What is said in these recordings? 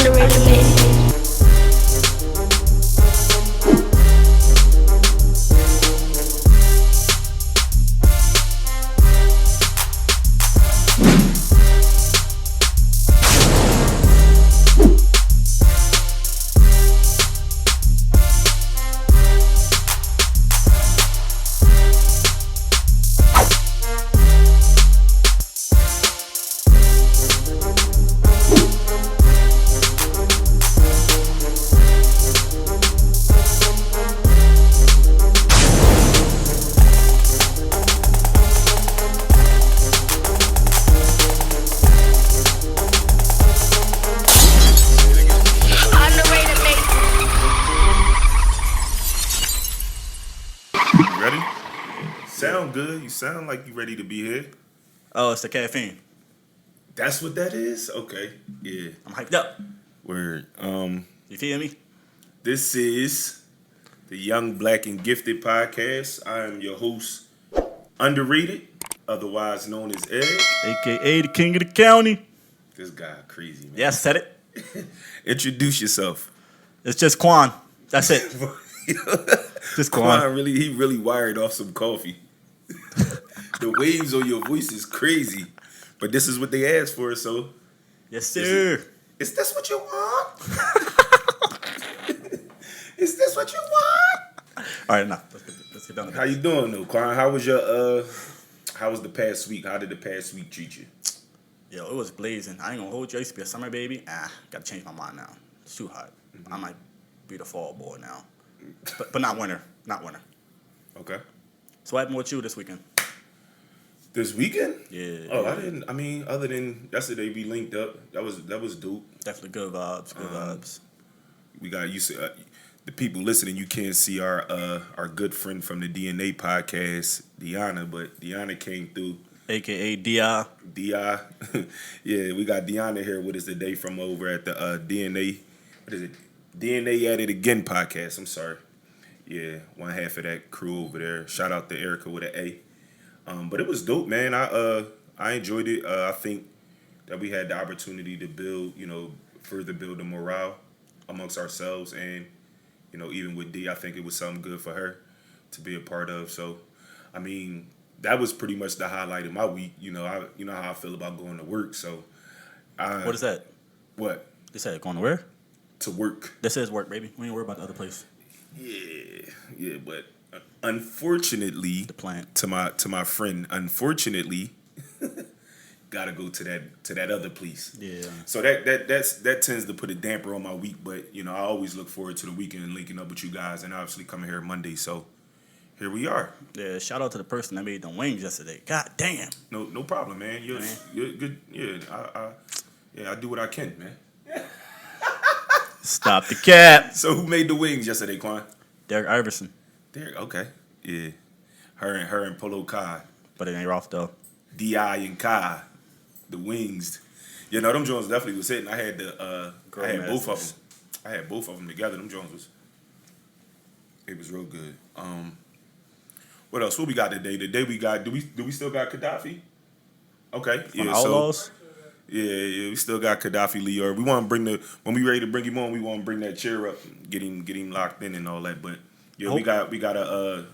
Underrated mix. Underrated mix. You ready? Sound good. You sound like you ready to be here. Oh, it's the caffeine. That's what that is? Okay. Yeah. I'm hyped up. Word. You feel me? This is the Young Black and Gifted podcast. I am your host, Underrated, otherwise known as Ed. AKA the king of the county. This guy crazy, man. Yeah, I said it. Introduce yourself. It's just Quan. That's it. Just Quan. Quan he really wired off some coffee. The waves on your voice is crazy. But this is what they asked for, so Yes, sir. is this what you want? Is this what you want? All right, now let's get done with How you doing though, Quan? How was your how was the past week? How did the past week treat you? Yo, it was blazing. I ain't gonna hold you. I used to be a summer baby. Gotta change my mind now. It's too hot. I might be the fall boy now. But not winter. Not winter. Okay. So what happened with you this weekend? This weekend? Yeah. Oh, I didn't. I mean, other than yesterday, we linked up. That was dope. Definitely good vibes. Good vibes. We got you. The people listening, you can't see our good friend from the DNA podcast, Deanna, but Deanna came through. AKA DI. Di, yeah, we got Deanna here with us today from over at the DNA. What is it? DNA at It Again podcast. I'm sorry. Yeah, one half of that crew over there. Shout out to Erica with an A. But it was dope, man. I enjoyed it. I think that we had the opportunity to build, further build the morale amongst ourselves, and even with D, I think it was something good for her to be a part of. So, I mean, that was pretty much the highlight of my week. You know how I feel about going to work. So, What is that? What? They said going to where? To work. This is work, baby. We ain't worry about the other place. Yeah, but unfortunately, The plant. to my friend, unfortunately, gotta go to that other place. Yeah. So that tends to put a damper on my week, but I always look forward to the weekend and linking up with you guys, and obviously coming here Monday. So here we are. Yeah, shout out to the person that made them wings yesterday. God damn. No problem, man. You're good. Yeah, I do what I can, man. Stop the cap. So who made the wings yesterday, Quan? Derek Iverson. Derek. Okay. Yeah. Her and Polo Kai. But it ain't Ralph, though. D.I. and Kai, the wings. Them Jones definitely was hitting. I had both of them. I had both of them together. Them Jones it was real good. What else? What we got today? Today we got. Do we still got Gaddafi? Okay. Yeah. Outlaws? Yeah. We still got Gaddafi Lior. We want to when we ready to bring him on. We want to bring that chair up, get him locked in and all that. But yeah, we got a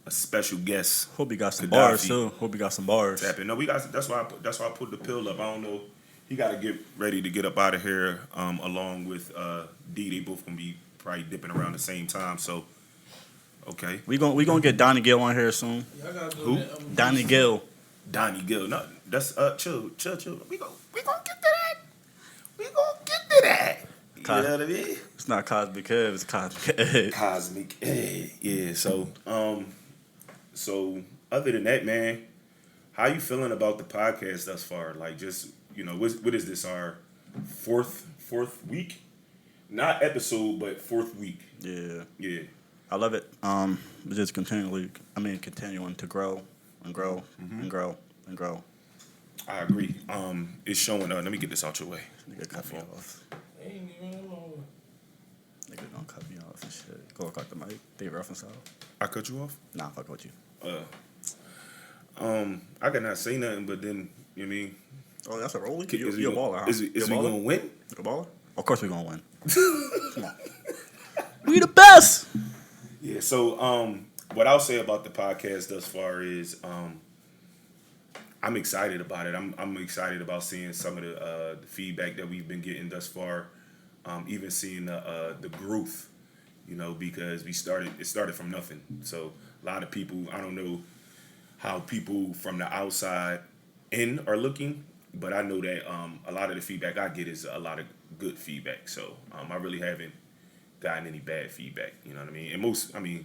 special guest. Hope he got some Gaddafi. bars too. Hope he got some bars. Tapping. No, we got. That's why I put the pill up. I don't know. He got to get ready to get up out of here. Along with D, they both gonna be probably dipping around the same time. So, okay. We gonna get Donnie Gill on here soon. Who? Donnie Gill. Donnie Gill. No, that's chill. We gonna get to that. We gonna get to that. You know what I mean? It's not Cosmic Kev, it's Cosmic Ed. Cosmic. Yeah. So other than that, man, how you feeling about the podcast thus far? Like, just what is this? Our fourth week? Not episode, but fourth week. Yeah. Yeah. I love it. It's just continuing to grow and grow and grow and grow. I agree. It's showing. Let me get this out your way. Nigga cut me off. Nigga don't cut me off and shit. Go cut the mic. They reconcile. I cut you off? Nah, fuck with you. I cannot say nothing, but then you know what I mean. Oh, that's a rollie? Is You a baller, huh? Is we gonna win? You a baller? Of course we're gonna win. Come on. We the best. Yeah. So what I'll say about the podcast thus far is I'm excited about it. I'm excited about seeing some of the feedback that we've been getting thus far. Even seeing the growth, because it started from nothing. So a lot of people, I don't know how people from the outside in are looking, but I know that a lot of the feedback I get is a lot of good feedback. So I really haven't gotten any bad feedback. You know what I mean? And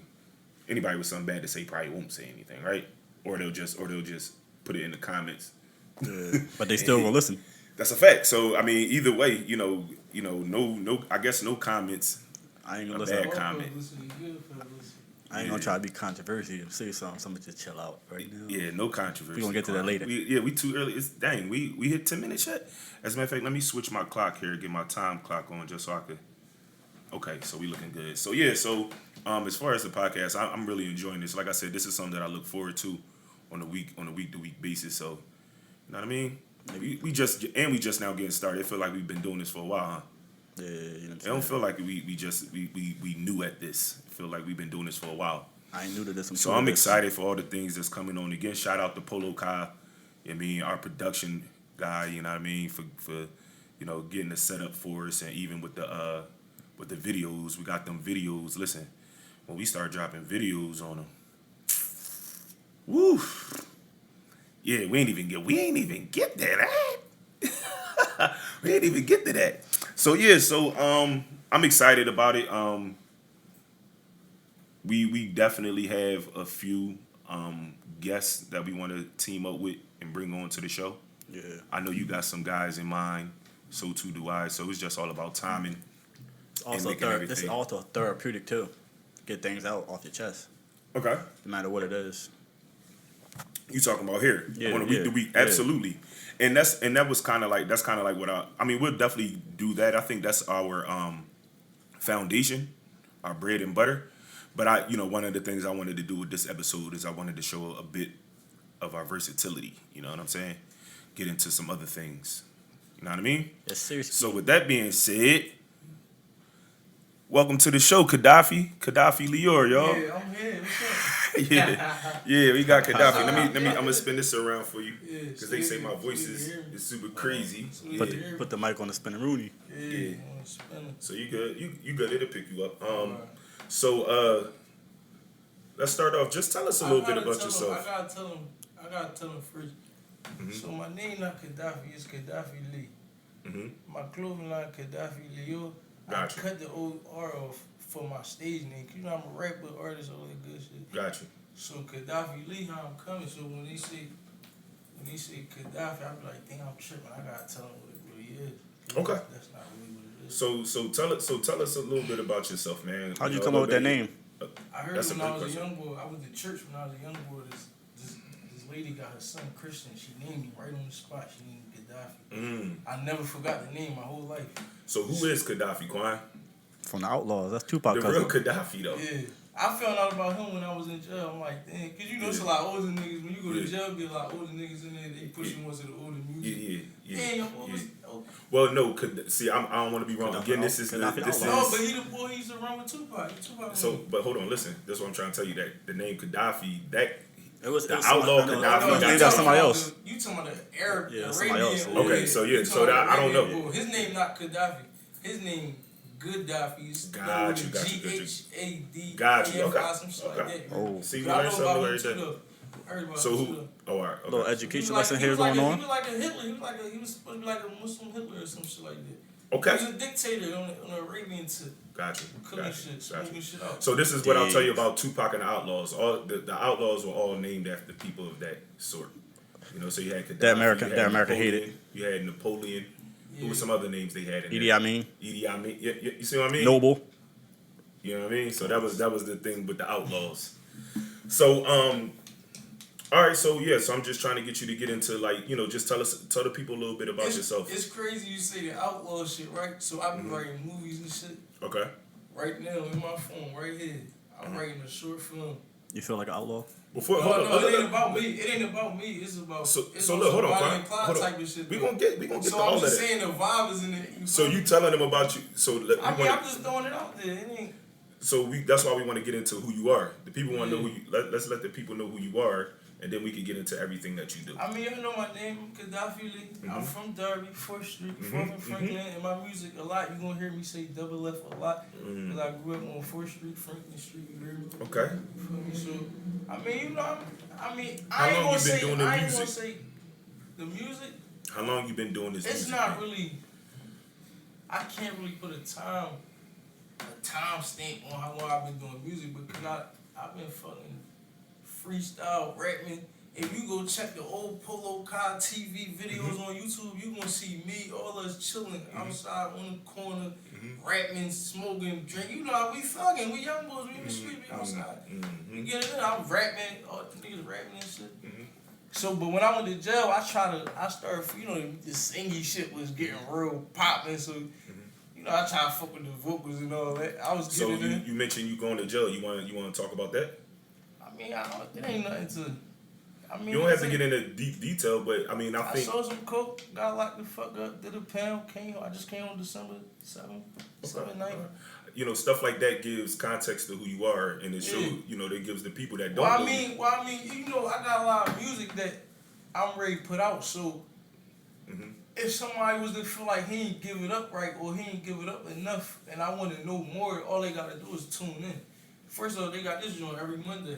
anybody with something bad to say probably won't say anything, right? Or they'll just put it in the comments. Yeah, but they still gonna listen. That's a fact. So I mean, either way, no, I guess no comments. I ain't A gonna listen. bad comment. I ain't gonna try to be controversial. Say something. Somebody just chill out right now. Yeah, no controversy. We gonna get to that later. We too early. We hit 10 minutes yet. As a matter of fact, let me switch my clock here, get my time clock on just so I could. Okay, so we looking good. So yeah, as far as the podcast, I'm really enjoying this. Like I said, this is something that I look forward to on a week to week basis. So, you know what I mean? We just now getting started. It feel like we've been doing this for a while, huh? Yeah, you know what I'm It saying? don't feel like we new at this. I feel like we've been doing this for a while. I ain't new to this. So I'm excited for all the things that's coming on. Again, shout out to Polo Kai. Our production guy. You know what I mean, for getting the setup for us, and even with the videos, we got them videos. Listen, when we start dropping videos on them, woo. Yeah, we ain't even get to that. We ain't even get to that. So yeah, I'm excited about it. We definitely have a few guests that we want to team up with and bring on to the show. Yeah. I know you got some guys in mind, so too do I. So it's just all about timing. Also, this is also therapeutic too. Get things out off your chest, Okay. no matter what it is. You talking about here Yeah, on a week to week? Absolutely. And that was kind of like what we'll definitely do that. I think that's our foundation, our bread and butter. But one of the things I wanted to do with this episode is I wanted to show a bit of our versatility. You know what I'm saying? Get into some other things. You know what I mean? Yes, seriously. So with that being said, welcome to the show, Gaddafi Lior, y'all. Yeah, I'm here. What's up? yeah, we got Gaddafi. Let me. I'm gonna spin this around for you Yeah, because they say my voice is super crazy. Put the mic on the spinning Rooney. Yeah. Spinning. So you good? You good? It'll pick you up. So let's start off. Just tell us a little bit about yourself. I gotta tell him first. Mm-hmm. So my name not Gaddafi, it's Gaddafi Lee. Mm-hmm. My clothing line Gaddafi Leo. Gotcha. I cut the old R off for my stage name. 'Cause I'm a rapper, artist, all that good shit. Gotcha. So Gaddafi Lee, how I'm coming. So when they say Gaddafi, I be like, dang, I'm tripping. I gotta tell them what it really is. Okay. That's not really what it is. So tell us a little bit about yourself, man. How'd you come up with that name? I heard That's when a I good was a question. young boy, I went to church when I was a young boy. This lady got her son Christian. She named me right on the spot. She named me Gaddafi. I never forgot the name my whole life. So who is Gaddafi, Quan? From the Outlaws. That's Tupac. The real Gaddafi, though. Yeah. I found out about him when I was in jail. I'm like, damn, because it's a lot older niggas. When you go to jail, get a lot older niggas in there. They push you once to the older music. Yeah. Damn, what was... Well, no, I don't want to be wrong. Again, this is. No, but he the boy. He used to run with Tupac. But hold on, listen. That's what I'm trying to tell you. That the name Gaddafi, It was outlaw Gaddafi. Named after somebody else. You talking about the Arab? Yeah, Arabian somebody else. boy. Okay, so yeah, so that I don't know. His name not Gaddafi. His name Gaddafi. Got you. G-H-A-D. Got you. Okay. Some shit like that. Oh. See, we But I learned know something about every him too, day. though. I heard about So him who? too, though. Oh, all right. Little Okay. education lesson here going on. He was like a Hitler. He was supposed to be like a Muslim Hitler or some shit like that. Okay. He was a dictator on the Arabian tip. Gotcha. Cooking shit, smoking shit out. So this is what I'll tell you about Tupac and the Outlaws. All the Outlaws were all named after people of that sort. So you had Gaddafi, That America Napoleon, hated. You had Napoleon. Who were some other names they had in Idi there? Amin. Idi Amin. Yeah, you see what I mean? Noble. You know what I mean? So that was the thing with the Outlaws. So all right, so I'm just trying to get you to get into just tell the people a little bit about yourself. It's crazy you say the outlaw shit, right? So I be writing movies and shit. Okay. Right now in my phone, right here, I'm writing a short film. You feel like an outlaw? Before, No, hold on. it ain't about me. It ain't about me. It's about So it's look, hold on, Bonnie Quan. and Clyde Hold type on. of shit. We though. gonna get to So all I'm of just that. saying the vibe is in it. So you telling them about you? So I mean, I'm just throwing it out there. It ain't. So that's why we want to get into who you are. The people want to know Yeah. who you. Let's let the people know who you are, and then we can get into everything that you do. I mean, you know my name, Gaddafi Lee. I'm from Derby, 4th Street, 4th and Franklin. And my music, a lot, you're going to hear me say double F a lot. Because I grew up on 4th Street, Franklin Street, you hear me? Okay. You feel me? So, I mean, you know, How I ain't long going you to been say, doing the I ain't music? going to say the music. How long you been doing this? It's music not thing? really, I can't really put a time stamp on how long I've been doing music because I've been fucking freestyle rapping. If you go check the old Polo Kai TV videos on YouTube, you gonna see me, all us chilling outside on the corner, rapping, smoking, drinking. You know how we fucking, we young boys, we in the street, we outside. We get it in, I'm rapping, all the niggas rapping and shit. So, but when I went to jail, I started, you know, the singy shit was getting real popping, so, you know, I tried to fuck with the vocals and all that. I was So getting in. you mentioned you going to jail. You want to talk about that? I mean, it ain't nothing to. I mean, You don't have to get into deep detail, but I mean, I I think. sold some coke, got locked the fuck up, did a pound, I just came on December 7th, 9th. You know, stuff like that gives context to who you are, and it shows. Yeah. You know, that gives the people that don't Well, know you. I mean, you know, I got a lot of music that I'm ready to put out. So if somebody was to feel like he ain't give it up right or he ain't give it up enough, and I want to know more, all they gotta do is tune in. First off, they got this joint every Monday.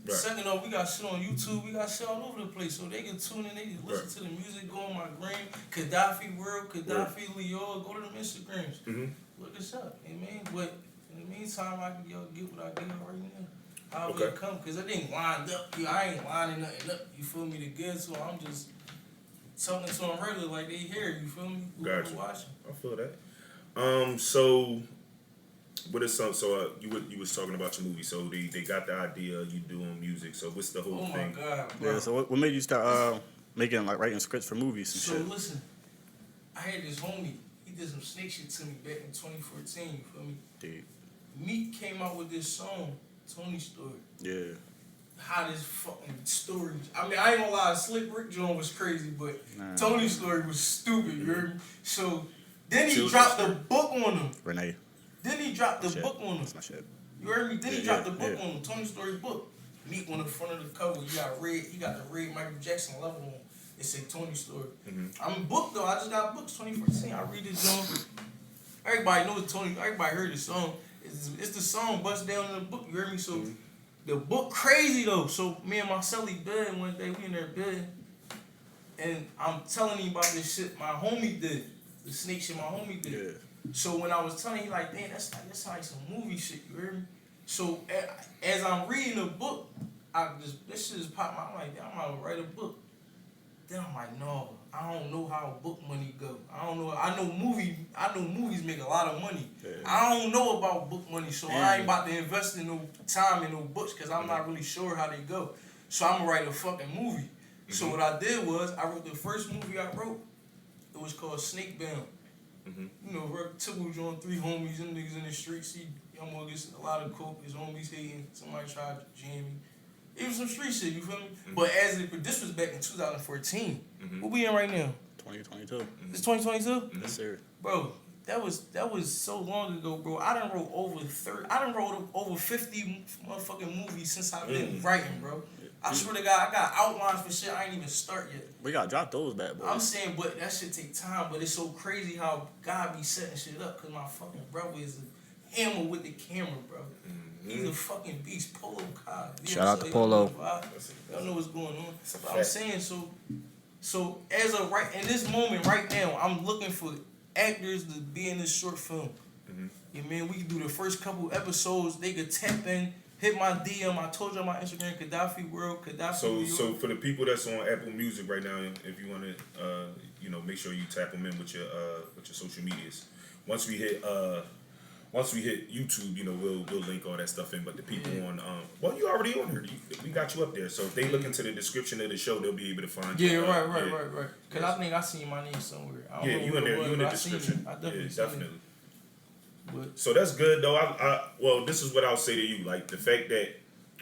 Right. Second off, we got shit on YouTube, we got shit all over the place, so they can tune in, they can listen to the music, go on my gram, Gaddafi World, Gaddafi Leo, go to them Instagrams. Look us up, you know what I mean? But in the meantime, I can get what I get right now. However it come, because it ain't lined up. I ain't lining nothing up, you feel me, to get, so I'm just talking to them regular like they here, you feel me? Gotcha. Watching. I feel that. So what is some? So you was talking about your movie. So they got the idea. You doing music. So what's the whole thing? Oh my God, bro. Yeah. So what made you start making like writing scripts for movies and So shit? listen, I had this homie. He did some snake shit to me back in 2014. You feel me? Dude. Meek came out with this song, Tony Story. Yeah. Hottest fucking story. I mean, I ain't gonna lie, Slick Rick Jones was crazy, but Tony's story was stupid, you heard me? So then he dropped the book on him. Renee. Then he dropped the book on him. That's my shit. You heard me? Then he dropped the book on him, Tony's story book. Meek on the front of the cover. He got the red Michael Jackson level on. It said Tony Story. I'm booked though. I just got booked 2014. I read this song. Everybody knows Tony. Everybody heard the song. It's the song bust down in the book. You heard me? So the book crazy though. So me and my celly bed one day. We in their bed, and I'm telling him about this shit my homie did. The snake shit my homie did. Yeah. So when I was telling him, he like, damn, that's like some movie shit. You heard me? So as I'm reading the book, this shit just popped my. I'm like, damn, I'm gonna write a book. Then I'm like, no, I don't know how book money go. I don't know. I know movies make a lot of money. Yeah. I don't know about book money, so I ain't about to invest in no time in no books because I'm not really sure how they go. So I'm gonna write a fucking movie. So what I did was I wrote the first movie I wrote. It was called Snakebound. You know, typical joint, 3 homies, them niggas in the streets. Young boy gets a lot of coke, his homies hating, somebody tried to jam me. It was some street shit, you feel me? But this was back in 2014. What we in right now? 2022. It's 2022? Yes, sir. Bro, that was so long ago, bro. I done wrote over 50 motherfucking movies since I've been writing, bro. I swear to God, I got outlines for shit I ain't even start yet. We gotta drop those bad boys. I'm saying, but that shit take time. But it's so crazy how God be setting shit up. Cause my fucking brother is a hammer with the camera, bro. He's a fucking beast. Polo Kai. Shout out to Polo. Y'all know what's going on. But I'm saying, so as of right in this moment right now, I'm looking for actors to be in this short film. Yeah, man, we can do the first couple episodes. They could tap in. Hit my DM. I told you on my Instagram, Gaddafi World, Gaddafi New York. So for the people that's on Apple Music right now, if you want to, make sure you tap them in with your social medias. Once we hit YouTube, we'll link all that stuff in. But the people on, you already on here. We got you up there. So if they look into the description of the show, they'll be able to find you. Right. Cause I think I seen my name somewhere. I don't know you in there. You in the I seen description. it. I definitely. Definitely. But So that's good though. Well, this is what I'll say to you. Like the fact that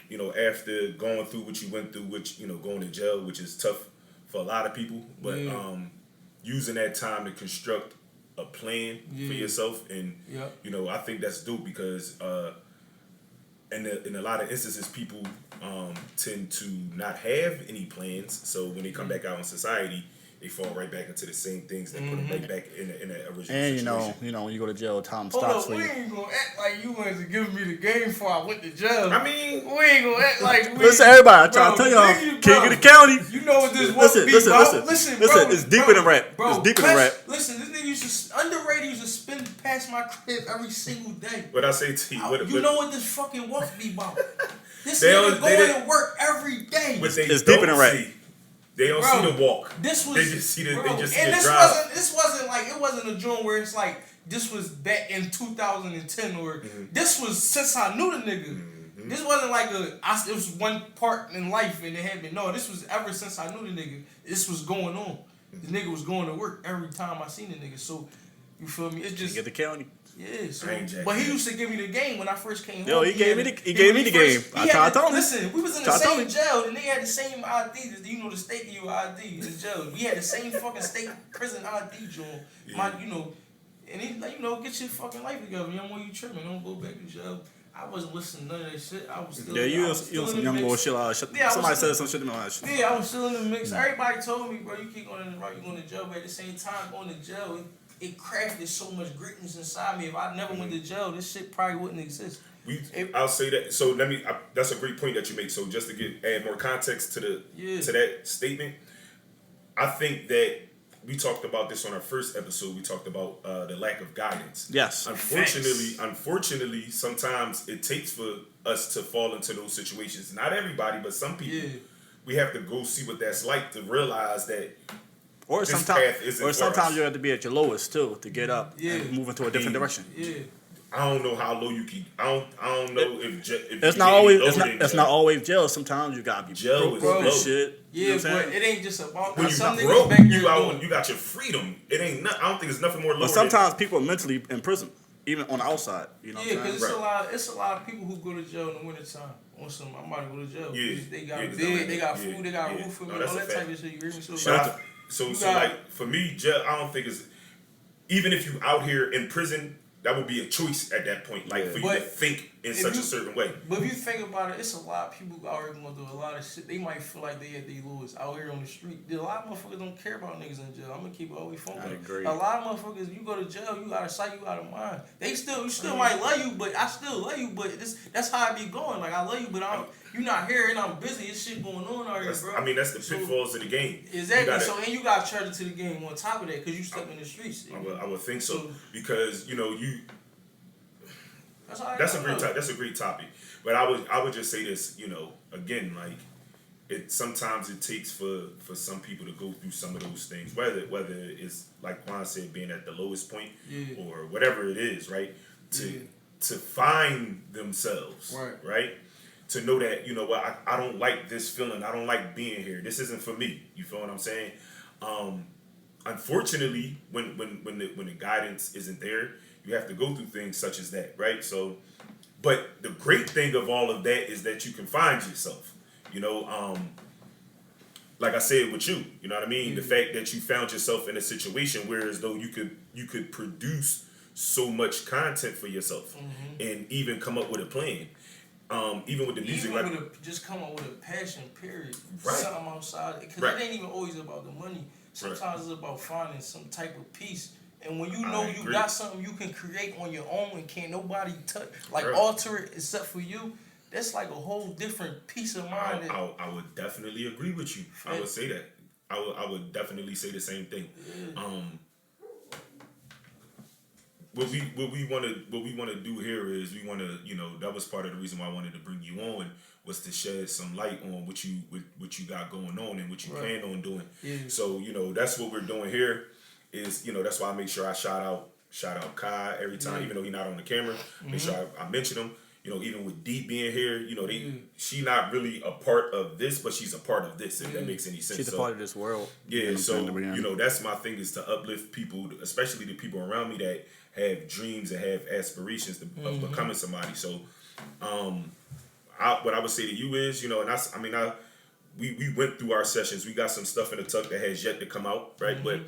you know, after going through what you went through, which, you know, going to jail, which is tough for a lot of people, but using that time to construct a plan for yourself, and you know, I think that's dope because in a lot of instances, people tend to not have any plans. So when they come back out in society, they fall right back into the same things that put them right back in the original situation. And you know, when you go to jail, time Hold stops up, for we you. ain't gonna act like you wanted to give me the game before I went to jail. I mean, we ain't gonna act like we. Listen, everybody, I try to Bro, tell y'all, nigga, king bro, of the county. You know what this Listen, be, listen, bro? listen, bro, it's deeper than rap. Bro, It's deeper than rap. Listen, this nigga used to underrated. Used to spin past my crib every single day. what I say to you, You know what this fucking walk be about? This They nigga don't- going to work every day. But they It's don't deeper than rap. see. They don't Bro, see the walk. This was They just see the bro, they just see and the this drive. wasn't like it wasn't a joint where it's like this was back in 2010 or this was since I knew the nigga. This wasn't like it was one part in life and it happened. No, this was ever since I knew the nigga. This was going on. The nigga was going to work every time I seen the nigga. So you feel me? It's just King of the county. yeah. So, I ain't jacking but he that. used to give me the game when I first came Yo, home. he gave me the when game. he I had tried to tell him. Listen, we was in the Tried to tell same him. jail. The nigga had the same ID. You know the state of your ID in jail. We had the same fucking state prison ID, joint. My, you know, and he like, you know, get your fucking life together. Young boy, you tripping? Don't go back to jail. I wasn't listening to none of that shit. I was still. Yeah, I you was on still in some the young mix. boy shit. Yeah, I Somebody was said some shit to me on that shit. Yeah, I was still in the mix. Everybody told me, bro, you keep going in the right, you're going to jail. But at the same time, going to jail, it crafted so much greatness inside me. If I never went to jail, this shit probably wouldn't exist. I'll say that. So that's a great point that you make. So just to add more context to to that statement, I think that we talked about this on our first episode. We talked about the lack of guidance. Yes. Unfortunately, sometimes it takes for us to fall into those situations. Not everybody, but some people. We have to go see what that's like to realize that. Or this sometimes, path isn't for us. you have to be at your lowest too to get up and move into a different direction. Yeah. I don't know how low you can. I don't know if It's you not get always. any It's lower not. than It's not always jail. Sometimes you gotta be Jail broke is and low. shit. Yeah, You know what I'm but saying? it ain't just about When that. you Some niggas broke, back you here out. doing- You got your freedom. It ain't. I don't think it's nothing more low. But sometimes people are mentally in prison, even on the outside. You know Yeah, what I'm because saying? it's a lot of people who go to jail in the wintertime. On some, I'm about to go to jail. Yeah. They got Yeah, bed, 'cause they got yeah, food, they got yeah. roof for No, me, that's all a that type fact. of shit. You hear me? So, So like for me, jail. I don't think it's even if you out here in prison. That would be a choice at that point, like for you to But think in if such you- a certain way. But if you think about it, it's a lot of people out here going through a lot of shit. They might feel like they at their lowest out here on the street. A lot of motherfuckers don't care about niggas in jail. I'm gonna keep it always phone. I agree. A lot of motherfuckers, you go to jail, you out of sight, you out of mind. You still might love you, but I still love you. But that's how I be going. Like I love you, but you not here and I'm busy. It's shit going on out here, bro. I mean, that's the pitfalls of the game. Exactly. You So and you got charged to the game on top of that because you step in the streets. I would think so because you. That's That's a great topic. But I would just say this, again, like sometimes it takes for some people to go through some of those things, whether it's like Juan said, being at the lowest point or whatever it is, right? To find themselves, right? To know that, what, I don't like this feeling. I don't like being here. This isn't for me. You feel what I'm saying? Unfortunately, when the guidance isn't there, you have to go through things such as that, right? So, but the great thing of all of that is that you can find yourself. Like I said with you, you know what I mean? The fact that you found yourself in a situation where as though you could produce so much content for yourself and even come up with a plan. Even with the music, just come up with a passion, period. Right. Something outside, because it ain't even always about the money. Sometimes it's about finding some type of peace. And when you know you got something you can create on your own and can't nobody touch, alter it except for you, that's like a whole different peace of mind. I would definitely agree with you. I would say that. I would definitely say the same thing. Yeah. What we want to do here is we want to, that was part of the reason why I wanted to bring you on, was to shed some light on what you got going on and what you plan on doing. Yeah. So that's what we're doing here. Is that's why I make sure I shout out Kai every time, even though he's not on the camera. Make sure I mention him. Even with Dee being here, she not really a part of this, but she's a part of this. If that makes any sense. She's a part of this world. Yeah. So that's my thing, is to uplift people, especially the people around me that have dreams and have aspirations of becoming somebody. So, what I would say to you is, you know, and we went through our sessions. We got some stuff in the tuck that has yet to come out, right? But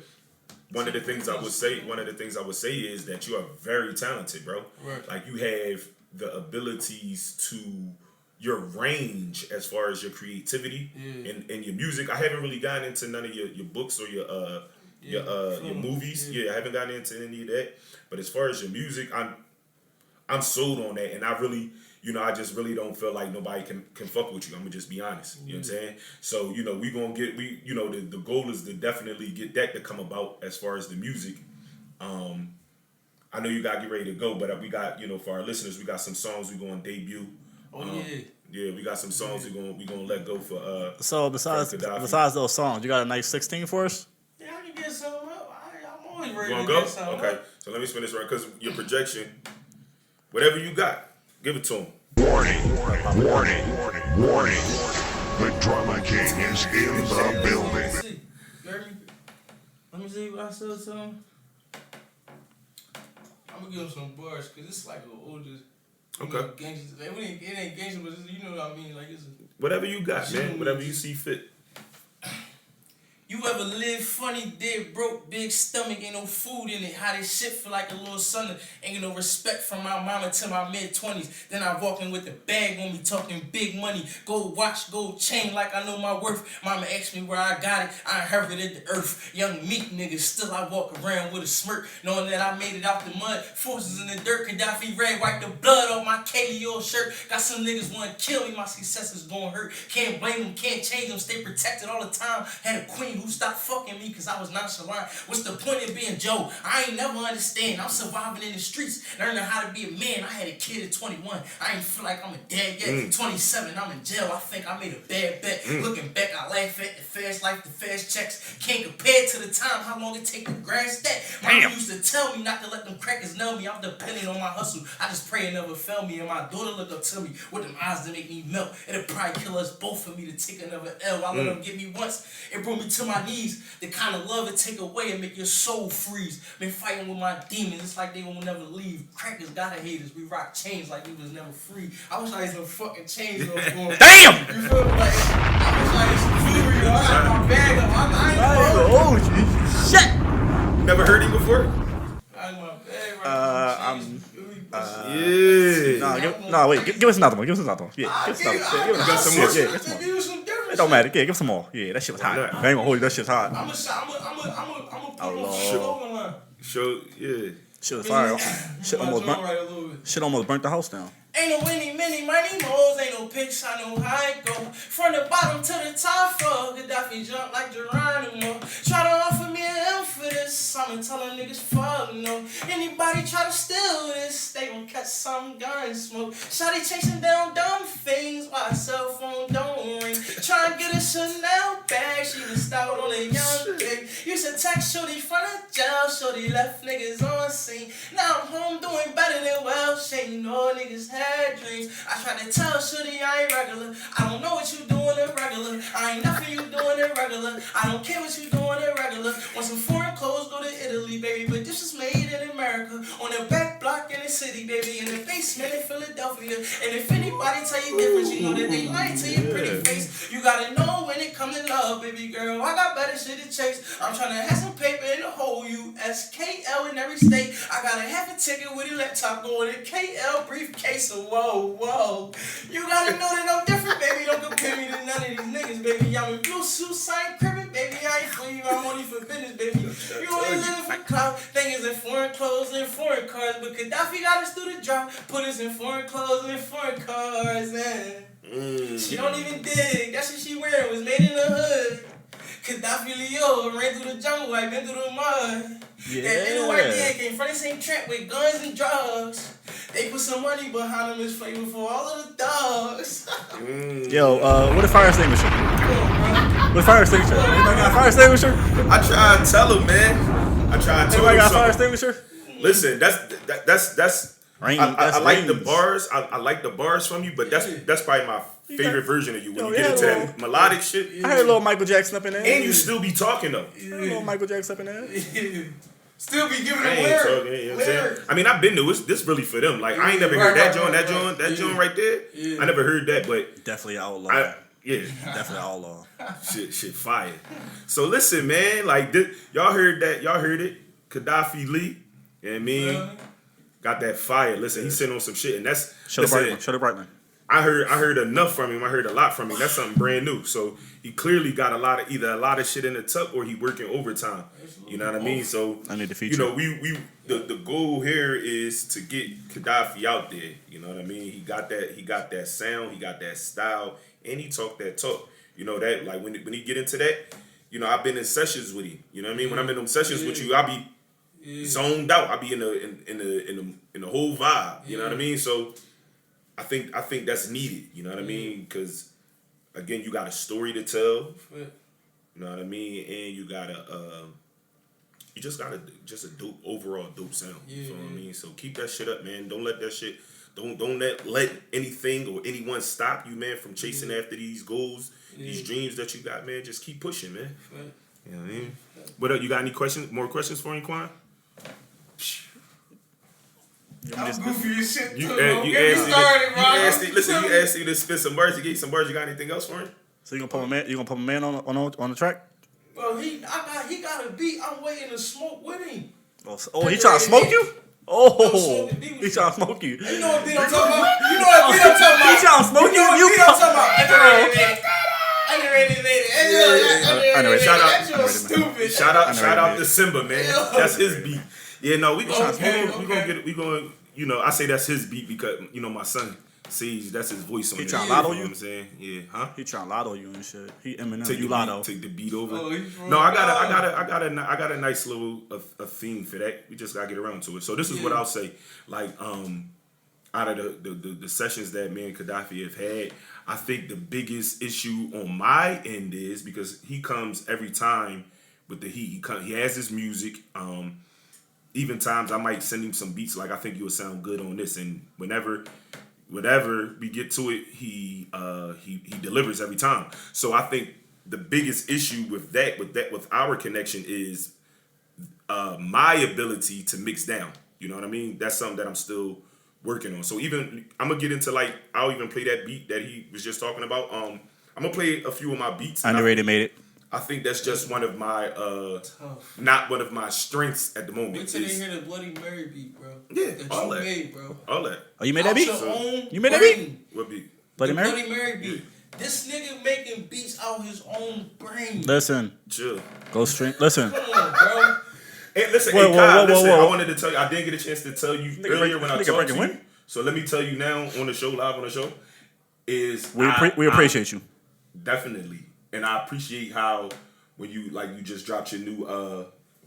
one of the things I would say is that you are very talented, bro. Right. Like you have the abilities to your range as far as your creativity and your music. I haven't really gotten into none of your books or your movies. Yeah, I haven't gotten into any of that. But as far as your music, I'm sold on that, and I really, you know, I just really don't feel like nobody can fuck with you. I'm gonna just be honest. You know what I'm saying? So, you know, the goal is to definitely get that to come about as far as the music. I know you gotta get ready to go, but we got, you know, for our listeners, we got some songs we gonna debut. Yeah, we got some songs we gonna let go for. So besides those songs, you got a nice 16 for us? Yeah, I can get some up. I'm always ready You to wanna get some go? Okay, up. so let me spin this right because your projection, whatever you got, give it to him. Warning. The Drama King is in the building. Let me see. You heard me? Let me see what I said to him. I'm gonna give him some bars because it's like an oldest. Okay. Gangsters. It ain't gangster, but you know what I mean. Like it's. Whatever you got, man. Whatever you see fit. You ever live funny, dead broke, big stomach, ain't no food in it. How this shit feel like a little son. Ain't get no respect from my mama till my mid-20s. Then I walk in with the bag on me, talking big money. Gold watch, gold chain, like I know my worth. Mama asked me where I got it, I inherited the earth. Young meat nigga, still I walk around with a smirk, knowing that I made it out the mud. Forces in the dirt, Gaddafi red, wipe the blood off my KDO shirt. Got some niggas wanna kill me, my success is gonna hurt. Can't blame them, can't change them, stay protected all the time. Had a queen who stopped fucking me cause I was nonchalant. What's the point of being Joe? I ain't never understand. I'm surviving in the streets, learning how to be a man. I had a kid at 21. I ain't feel like I'm a dad yet. 27, I'm in jail. I think I made a bad bet. Looking back, I laugh at the fast life, the fast checks. Can't compare to the time how long it take to grasp that. Mama used to tell me not to let them crackers know me. I'm depending on my hustle. I just pray it never fail me. And my daughter look up to me with them eyes that make me melt. It'll probably kill us both for me to take another L. I let them get me once. It brought me to my knees. The kind of love it take away and make your soul freeze. Been fighting with my demons, it's like they won't never leave. Crackers gotta hate us, we rock chains like we was never free. I wish I had some fucking chains on for Damn! You feel me? Like, I wish I had some jewelry, yo. I got my bag up. I ain't gonna Shit! Never heard him before? I got my bag right. Give us another one. Give us another one. Yeah, give us another one. You got some more? Yeah, give us some more. It don't matter. Yeah, give us some more. Yeah, that shit was hot. I ain't gonna hold you. That shit's hot. I'm gonna put Oh, on Lord. some clothing line. Show, yeah. Shit was fire. Shit My almost joint burnt. right a little bit. Shit almost burnt the house down. Ain't no any, many, mighty moles, ain't no pics, I know how it go. From the bottom to the top floor, Gaddafi jump like Geronimo. Try to offer me an M for this, I'ma tell them niggas fuck no. Anybody try to steal this, they gon' catch some gun smoke. Shawty chasing down dumb things while her cell phone don't ring. Try and get a Chanel bag, she was stout on a young kid. Used to text shorty from the jail, shorty left niggas on scene. Now I'm home doing better than well, shady no niggas had dreams. I tried to tell shorty I ain't regular. I don't know what you doing irregular. I ain't nothing you doing irregular. I don't care what you doing irregular. Want some foreign clothes, go to Italy, baby. But this is made in America. On the back block in the city, baby. In the basement in Philadelphia. And if anybody tell you different, you know that they lying to your pretty face. You gotta know when it come to love, baby girl. I got better shit to chase. I'm trying to have some paper in the whole USKL in every state. I got a half a ticket with a laptop going in KL briefcase. So whoa. You gotta know that I'm different, baby. Don't compare me to none of these niggas, baby. I'm in blue suits, I ain't cribbing, baby. I ain't for you, I'm only for business, baby. You only living for clout. Thing is in foreign clothes and foreign cars. But Gaddafi got us through the drop. Put us in foreign clothes and foreign cars, man. She don't even dig. That's what she wearing. Was made in the hood. Gaddafi Leo ran through the jungle, I been through the mud. Yeah. That little white man came from the same trap with guns and drugs. They put some money behind them as flavor for all of the dogs. Yo, what a fire extinguisher? What a fire extinguisher? Anybody got a fire extinguisher? I try to tell him, man. I try to tell Anybody him got a fire something. extinguisher? Listen, that's. I like Rain. the bars. I like the bars from you, but that's probably my favorite version of you. When Yo, you get into yeah, that melodic shit, I heard a little Michael Jackson up in there. and you still be talking though. A little Michael Jackson up in there. Still be giving I them ain't talking, lyrics. you know what I'm saying? I mean, I've been to it. This really for them. Like, I ain't never Right, heard that right, joint, right, that joint, that yeah. joint right there. Yeah. I never heard that, but Definitely outlaw. yeah, Definitely outlaw. shit, fire. So listen, man, like y'all heard that? Y'all heard it? Gaddafi Lee, you know what I mean? Really? Got that fire. Listen, he sent on some shit, and that's Show the listen, Brightman. Show the Brightman. I heard enough from him. I heard a lot from him. That's something brand new. So he clearly got either a lot of shit in the tuck or he working overtime. You know what I mean? So I need to feature. you know, the goal here is to get Gaddafi out there. You know what I mean? He got that sound, he got that style, and he talk that talk. You know that like when he get into that, you know, I've been in sessions with him. You know what I mean? When I'm in them sessions with you, I'll be zoned out. I'll be in the whole vibe. You know what I mean? So I think that's needed. You know what I mean? Because again, you got a story to tell. You know what I mean? And you just got a dope overall dope sound. You know what I mean? So keep that shit up, man. Don't let that shit. Don't let anything or anyone stop you, man, from chasing after these goals, these dreams that you got, man. Just keep pushing, man. You know what I mean? What up? You got any questions? More questions for him, Quan? I'm goofy as shit too. You Get me started, bro. You asked you to spit some words. You gave some words. You got anything else for him? So you gonna put a man? You gonna put a man on the track? Bro, he got a beat. I'm waiting to smoke with him. Oh, he trying to smoke you? Oh, he trying to smoke you. You know what beat I'm talking about? You know what beat I'm talking about? He trying to smoke you? You know what beat I'm talking about? Underrated. Stupid. Shout out to Simba, man. That's his beat. Yeah, no, we gonna you know, I say that's his beat because you know my son Sage, that's his voice on He there. trying to lotto know you? what I'm saying? Yeah, huh? He trying to lotto you and shit. He Eminem. Take You the lotto. beat, take the beat over. Oh, No, I got a nice little a theme for that. We just gotta get around to it. So this is what I'll say. Like, out of the sessions that me and Gaddafi have had, I think the biggest issue on my end is because he comes every time with the heat. He has his music. Even times I might send him some beats like I think you'll sound good on this, and whenever we get to it, he delivers every time. So I think the biggest issue with our connection is my ability to mix down. You know what I mean? That's something that I'm still working on. So even I'm gonna get into like I'll even play that beat that he was just talking about. I'm gonna play a few of my beats. Underrated made it. I think that's just one of my not one of my strengths at the moment. Wait till they hear the Bloody Mary beat, bro. Yeah, that all you that. made, bro. All that. Oh, you made that beat? You made that beat? What beat? Bloody Mary? Bloody Mary beat. This nigga making beats out his own brain. Listen. Chill. Go straight. Listen. Come on, bro. Hey, listen, Whoa, hey, Kyle, whoa, listen, whoa. I wanted to tell you, I didn't get a chance to tell you earlier when I talked to you. So let me tell you now on the show, live on the show, is We appreciate you. Definitely. And I appreciate how when you just dropped your new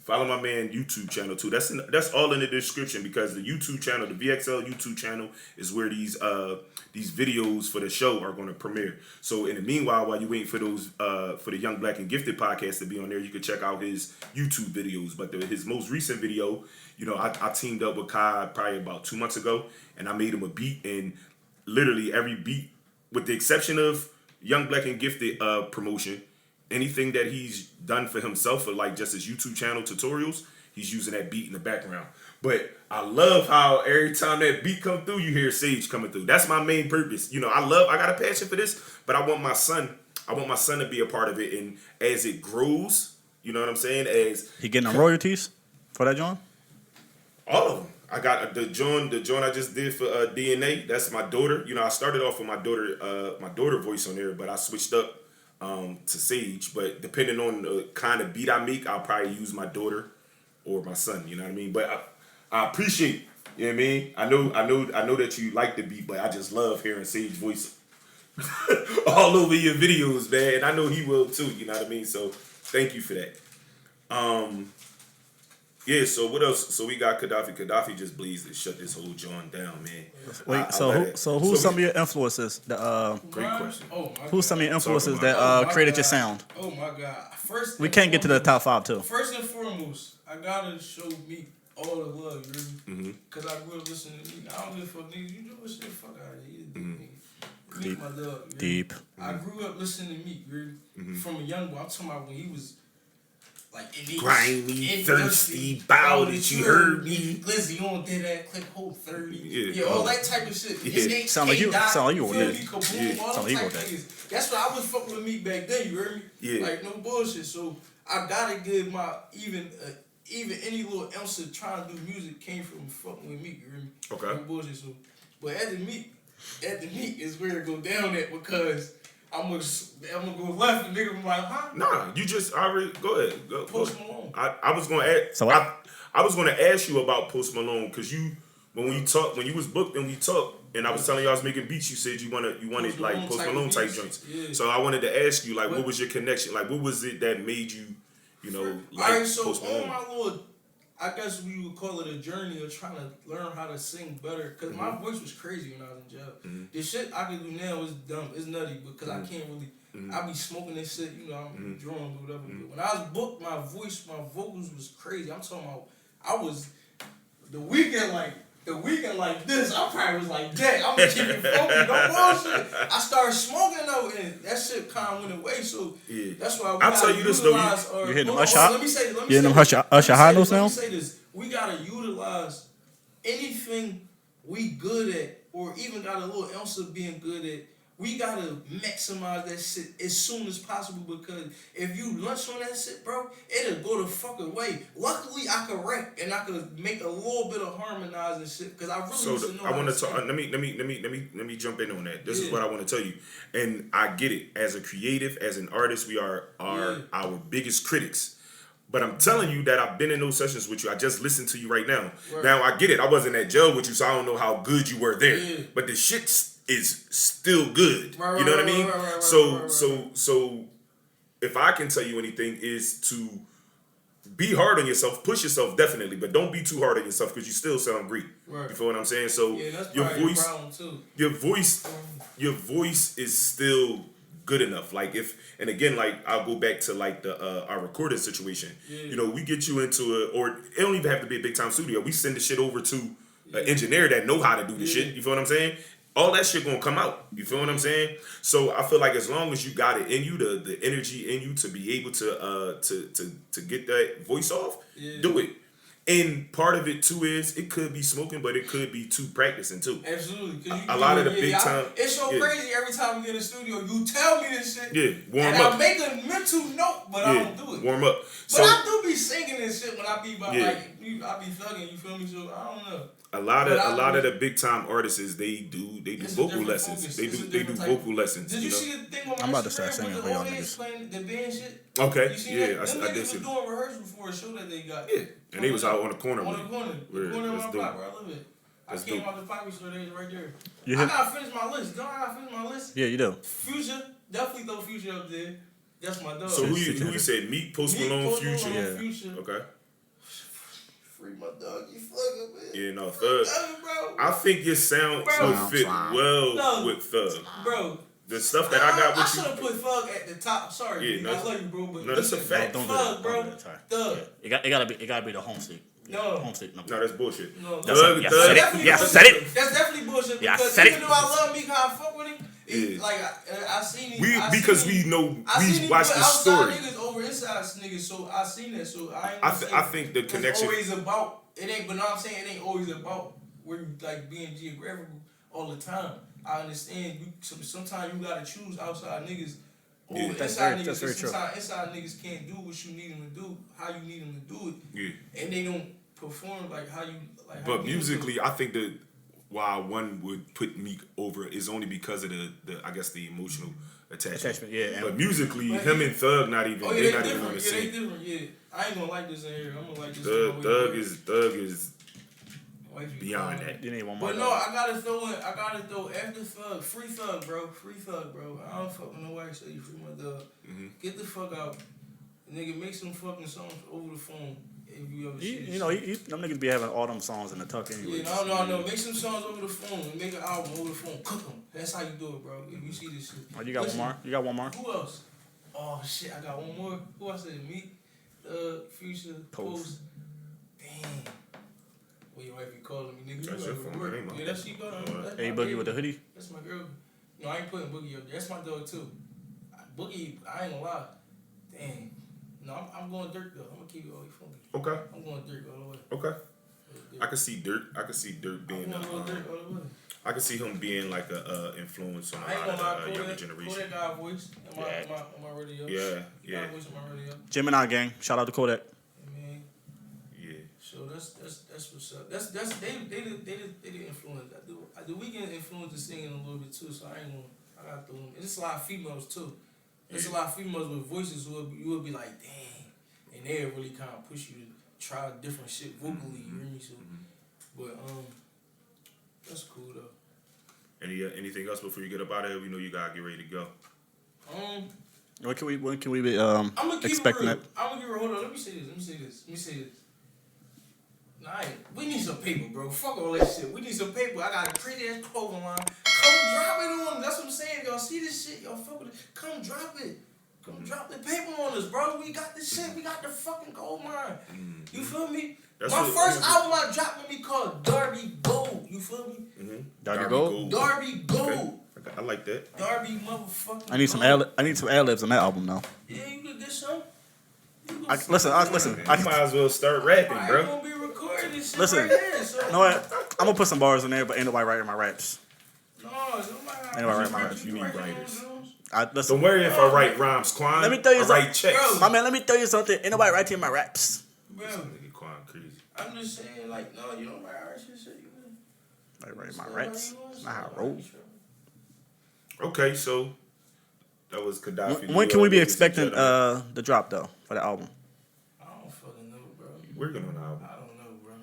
follow my man YouTube channel too. That's all in the description because the YouTube channel, the VXL YouTube channel is where these videos for the show are going to premiere. So in the meanwhile, while you waiting for those for the Young Black and Gifted podcast to be on there, you can check out his YouTube videos. But his most recent video, you know, I teamed up with Kai probably about 2 months ago, and I made him a beat, and literally every beat, with the exception of Young Black and Gifted promotion, anything that he's done for himself, for like just his YouTube channel tutorials, he's using that beat in the background. But I love how every time that beat come through, you hear Sage coming through. That's my main purpose. You know, I got a passion for this, but I want my son to be a part of it. And as it grows, you know what I'm saying? As He getting the royalties for that, John? all of them. I got the joint I just did for DNA. That's my daughter. You know, I started off with my daughter voice on there, but I switched up to Sage. But depending on the kind of beat I make, I'll probably use my daughter or my son. You know what I mean? But I appreciate. You know what I mean? I know that you like the beat, but I just love hearing Sage's voice all over your videos, man. And I know he will too. You know what I mean? So thank you for that. Yeah, so what else? So we got Gaddafi. Gaddafi just blazed to shut this whole joint down, man. Wait, who's some of your influences? Great question. Oh my Who's some of your influences Talk about that my created your God. sound? Oh my God! First, We and can't get to the foremost- top 5 too. First and foremost, I gotta show Meek all the love, really. Cause I grew up listening to Meek. I don't give a fuck, niggas. You know what shit? Fuck out of here. You a deep nigga. Meek, my love. You Deep. I grew up listening to Meek, really. From a young boy. I'm talking about when he was like in these grimy, thirsty, bow that you heard me. Listen, you don't did that clip hold 30. Yeah. All that type of shit. Yeah. Sound like you wrote that. All Yeah. them Sound like you type wrote that. niggas. That's why I was fucking with Meek back then, you heard me? Yeah. Like no bullshit. So I gotta give my even any little ounce of trying to do music came from fucking with Meek, you heard me? Okay. No bullshit. So but at the Meek is where it go down at because I'm gonna go left and nigga be like, huh? Nah, you just already go ahead. Go Post ahead. Malone. I was gonna ask. So what? I was gonna ask you about Post Malone because when you was booked and we talked and I was telling you I was making beats, you said you wanted like Post Malone type joints. Yeah. So I wanted to ask you like what was your connection? Like what was it that made you like Alright, so Post on Malone? my little, I guess we would call it a journey of trying to learn how to sing better. Cause my voice was crazy when I was in jail. The shit I can do now is dumb, it's nutty because I can't really. I be smoking this shit, I'm drawing or whatever. But when I was booked, my vocals was crazy. I'm talking about, I was the weekend like this. I probably was like that. I'm gonna keep it funky, no bullshit. I started smoking though, and that shit kind of went away. So that's why we I'll gotta tell you this, though, utilize our. You hitting them Hold on, Usher? Let me say You hitting them Usher high notes now? Let me say this. We gotta utilize anything we good at, or even got a little ounce of being good at. We gotta maximize that shit as soon as possible because if you lunch on that shit, bro, it'll go the fuck away. Luckily, I could rap and I could make a little bit of harmonizing shit because I really used to know. I want to sing. talk. Let me jump in on that. This is what I want to tell you, and I get it. As a creative, as an artist, we are our biggest critics. But I'm telling you that I've been in those sessions with you. I just listened to you right now. Right. Now I get it. I wasn't at jail with you, so I don't know how good you were there. Yeah. But the shit is still good. Right, you know what I right, mean? right, So if I can tell you anything, is to be hard on yourself, push yourself definitely, but don't be too hard on yourself because you still sound great. Right. You feel what I'm saying? So Yeah, that's your probably voice, a problem too. your voice is still good enough. Like and again, like I'll go back to like the our recording situation. Yeah. We get you into or it don't even have to be a big time studio. We send the shit over to an engineer that know how to do the shit. You feel what I'm saying? All that shit gonna come out. You feel what I'm saying? So I feel like as long as you got it in you, the energy in you to be able to get that voice off, do it. And part of it too is it could be smoking, but it could be too practicing too. Absolutely. A lot of the big time. It's so crazy every time we get in the studio. You tell me this shit. Yeah, warm and up. I make a mental note, but I don't do it. Warm up. But So I do be singing this shit when I be I be thugging. You feel me? So I don't know. a lot of the big time artists they do It's a vocal different lessons. focus. They It's do a they do different type. vocal lessons. Did you see the thing on my I'm about to Instagram start singing with for the y'all audience niggas. playing the band shit? Okay, You seen yeah, that? Them I niggas did was see. doing rehearsal for a show that they got. Yeah, and they was out on the corner. On with the it. corner. Word, The corner of that's my dope. block where I live at. I That's came dope. out the poppy store, they was right there. You I hit- gotta finish my list. Don't I gotta finish my list? Yeah, you do. Future, definitely throw Future up there. That's my dog. So who you said? Meek, Post Meek, Malone, Post Future. Malone, Yeah. Future. Okay. Free my dog, you fucking man. Yeah, no, Thug. Bro. I think your sound Bro. would fit Slime. well No. with Thug. Bro. The stuff that I got I with should you. have put Thug at the top. Sorry, Yeah, Meek, no, I love you, bro. But no, that's a listen, fact. Don't do Thug, that. bro. Don't do that. Sorry. Thug. Yeah. It gotta be the home state. No. Home state. No. No, that's bullshit. No, That's Thug, yeah, Thug. said it. Yeah, said it. That's definitely bullshit. Yeah, I Because said even it. though I love Meek, how I fuck with him, Yeah. like I seen him. We know we watched the outside story. niggas over inside niggas, so I seen that. So I ain't. I think the it's connection. always about it ain't. But no, I'm saying it ain't always about where you like being geographical all the time. I understand. Sometimes you gotta choose outside niggas over Yeah, that's inside very- niggas. that's very 'Cause true. sometimes inside niggas can't do what you need them to do, how you need them to do it, Yeah. and they don't perform like how you like. How But you need them to. musically, I think that why one would put Meek over is only because of the I guess the emotional attachment. Yeah. But musically, But him and Thug not even Oh yeah, they're they not even on different. the Yeah, they same. different. Yeah, I ain't gonna like this in here. I'm gonna like this. Thug is Wifey beyond crying. that. You need one more. But no, I gotta throw after Thug, free Thug, bro. I don't fuck with no wife, so you free my dog. Get the fuck out. Nigga, make some fucking songs over the phone if you ever see this shit. Them niggas be having all them songs in the tuck anyway. Yeah, no. Make some songs over the phone and make an album over the phone. Cook them. That's how you do it, bro. If you see this shit. Oh, you got Listen, one more? You got one more? Who else? Oh shit, I got one more. Who else said me? Future, Post. Damn. Well, your wife be calling me, nigga. That's You your gotta phone, work. that ain't my Yeah, that's she calling me. That's Hey, my Boogie baby. with the hoodie? That's my girl. No, I ain't putting Boogie up there. That's my dog too. Boogie, I ain't gonna lie. Damn. No, I'm going Dirk though. I'm gonna keep it all the way funky. Okay. I'm going Dirk all the way. Okay. Dirk. I can see Dirk being I'm going Dirk all the way. I can see him being like a influence on a I ain't lot gonna lie, of the younger Kodak generation. got a voice in my, Yeah. in my radio. Yeah, He yeah, got a voice in my radio. Gemini gang. Shout out to Kodak. I mean, yeah. so that's what's up. That's they the influence. The Weeknd influenced the singing a little bit too. So I got through them. And there's a lot of females too. There's a lot of females with voices who you would be like, dang, and they really kind of push you to try different shit vocally. You hear me? So, but that's cool though. Anything else before you get up out of here? We know you gotta get ready to go. When can we be I'm gonna keep expecting it real. it? I'm gonna give it. Hold on. Let me say this. Nah, we need some paper, bro. Fuck all that shit. We need some paper. I got a crazy ass clothing line. Come drop it on. That's what I'm saying. Y'all see this shit? Y'all fuck with it. Come drop it. Come drop the paper on us, bro. We got this shit. We got the fucking gold mine. You feel me? That's My what- first album I dropped will be called Darby Gold. You feel me? Darby Gold? Darby Gold. Okay. I like that. Darby motherfucking I need some Gold. ad libs on that album though. Yeah, you could get some. Listen. I might as well start rapping, I bro. ain't gonna be recording this shit Listen. right here. So. You know what? I'm gonna put some bars in there, but ain't nobody writing my raps. No, nobody. Anyway, right, my raps. You need write your own writers. songs? Listen, Don't worry if I write rhymes, Quan. Let me tell you I something. write checks. my man. Let me tell you something. Ain't nobody writing my raps. Bro, Nigga, Quan crazy. I'm just saying, like, no, you don't write our shit. You Nobody writing my say raps. whatever you want, That's say not how I whatever roll. you Okay, so that was Gaddafi. When can we be Ladies and expecting gentlemen. the drop though for the album? I don't fucking know, bro. Working on the album. I don't know, bro.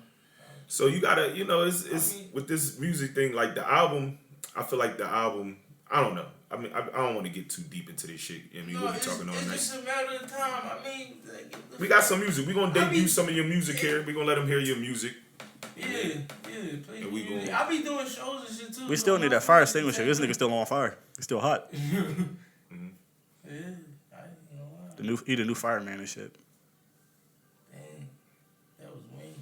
So you gotta, it's I mean- with this music thing, like the album. I feel like the album. I don't know. I mean, I don't want to get too deep into this shit. I mean, No, we'll be it's talking all night. just a matter of time. I mean, like, We got some music. We're gonna I debut mean- some of your music here. We're gonna let them hear your music. Yeah, play And we music. gon- I be doing shows and shit too. We still need that fire extinguisher. This nigga still on fire. He's still hot. Yeah, I ain't gonna lie. He the new fireman and shit. Dang, that was Wayne.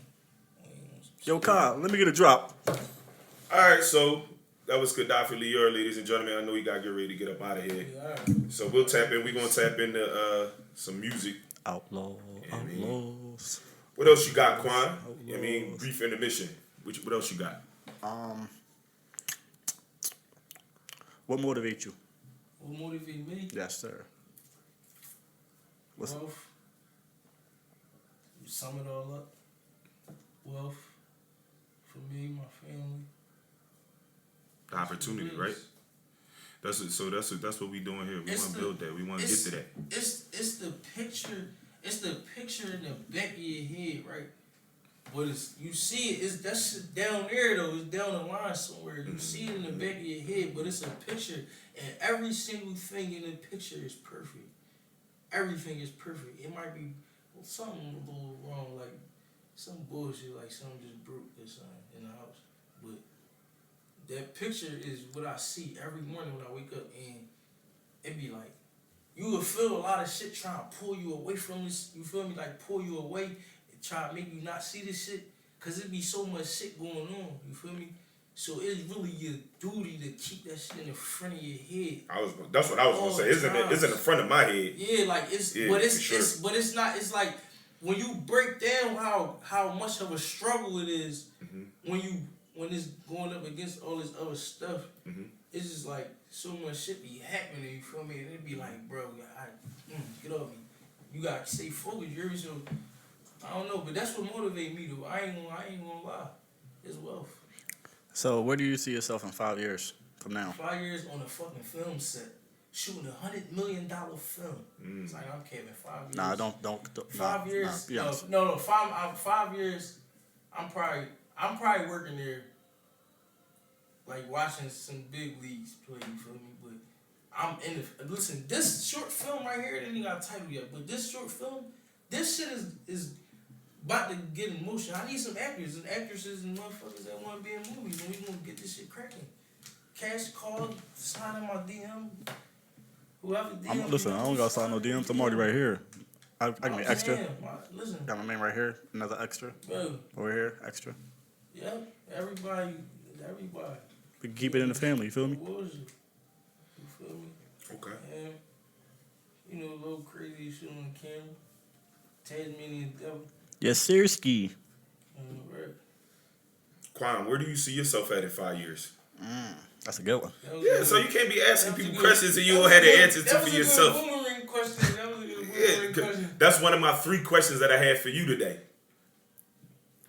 Yo, Kyle, let me get a drop. All right, so that was Gaddafi Lior, ladies and gentlemen. I know you gotta get ready to get up out of here. Yeah, all right. So we'll tap in. We're gonna tap into some music. Outlaws. What else you got, Quan? I mean, brief intermission. What else you got? What motivates you? What motivated me? Yes, sir. What's Wealth. You sum it all up. Wealth. For me, my family. The opportunity, right? That's what we doing here. We It's want to the- build that. We want to get to that. It's the picture. It's the picture in the back of your head, right? But you see it. It's that shit down there though. It's down the line somewhere. You see it in the back of your head, but it's a picture, and every single thing in the picture is perfect. Everything is perfect. It might be something a little wrong, like some bullshit, like something just broke or something in the house. But that picture is what I see every morning when I wake up, and it be like, you will feel a lot of shit trying to pull you away from this. You feel me? Like pull you away and try to make you not see this shit. Cause it be so much shit going on. You feel me? So it's really your duty to keep that shit in the front of your head. That's what I was gonna All say. the It's in the front of my head. Yeah, like it's Yeah, but it's for sure. but it's not. It's like when you break down how much of a struggle it is when it's going up against all this other stuff. It's just like so much shit be happening. You feel me? And it be like, bro, get off me. You gotta stay focused. You hear me? So I don't know, but that's what motivates me though. I ain't gonna lie. It's wealth. So where do you see yourself in 5 years from now? 5 years on a fucking film set, shooting $100 million film. It's like I'm kidding. 5 years. Nah, don't 5 years. be honest. No. 5 years. I'm probably working there, like watching some big leagues play. You feel me? But I'm in the listen. This short film right here, it ain't got a title yet. But this short film, this shit is about to get in motion. I need some actors and actresses and motherfuckers that want to be in movies, and we gonna get this shit cracking. Cash call, sign in my DM. Whoever DM. Listen, I don't gotta sign no DMs. I'm already right here. I can make extra. Listen, Got my name right here. Another extra. bro. Over here, extra. Yeah, everybody. We can keep it in the family. You feel me? What was it? You feel me? Okay. And, a little crazy shit on the camera. Tasmanian devil. Yes, sir, ski. Right. Quan, where do you see yourself at in 5 years? That's a good one. That was Yeah, a so good- you can't be asking that was a people good- questions and you that don't was have a the good- answers to that for was a good yourself. boomerang question. That was a good Yeah, boomerang 'cause question. that's one of my 3 questions that I had for you today.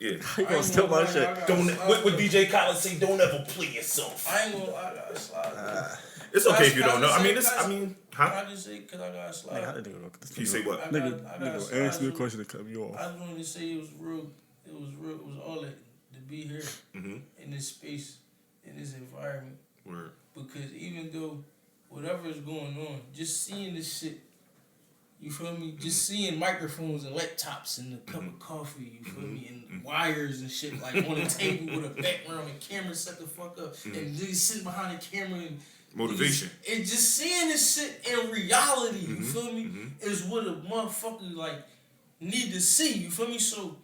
Yeah. You gonna steal my shit? Don't what DJ Khaled say? Don't ever play yourself. I ain't gonna. I gotta slide. It's okay if you don't know. I mean, it's. I mean, huh? I just say because I gotta slide. Nigga, how did they go? You say what? I Nigga, gotta nigga, ask me a slide. question to cut me off. I just wanted to say it was real. It was real. It was all that to be here in this space, in this environment. Word. Because even though whatever is going on, just seeing this shit, you feel me? Just seeing microphones and laptops and a cup of coffee, you feel me? And wires and shit like on the table with a background and camera set the fuck up, and niggas sitting behind the camera and Motivation. niggas- and just seeing this shit in reality, you feel me? Is what a motherfucker like need to see, you feel me? So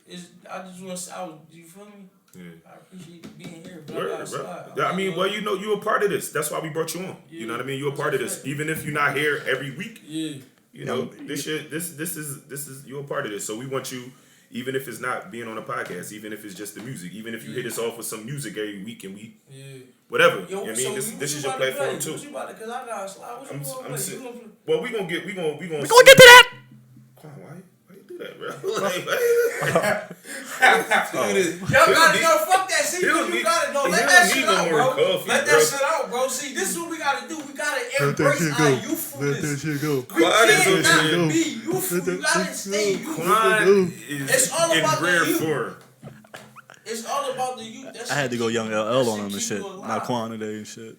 I just want to say, you feel me? Yeah. I appreciate being here, but I Word, gotta bro. slide. Yeah, I mean, well, you know, you're a part of this. That's why we brought you on. You know what I mean? You're a part of this. Even if you're not here every week, Yeah. you know, this is you're a part of this. So we want you, even if it's not being on a podcast, even if it's just the music, even if you hit us off with some music every week and we Yeah. whatever. Yo, You know what I mean, so this you is your about to platform play? too. What you about to? Cause I gotta slide. What you gonna play? You gonna play? Well, we gonna We gonna see. get to that. Come on, why you do that, bro? Like, Y'all gotta go. Fuck that. See, He don't you need- gotta go. he Let don't that need shit no out, more bro. coffee, Let bro. that shit out, bro. See, this is what we gotta do. We gotta embrace our youthfulness. shit go. We Quad is can't not okay. be youthful. We gotta stay youthful. Quan It's is all in about the rare youth. form. It's all about the youth. That I had to shit go keep young you- LL that on him and keep shit. you alive. Not Quan today and shit.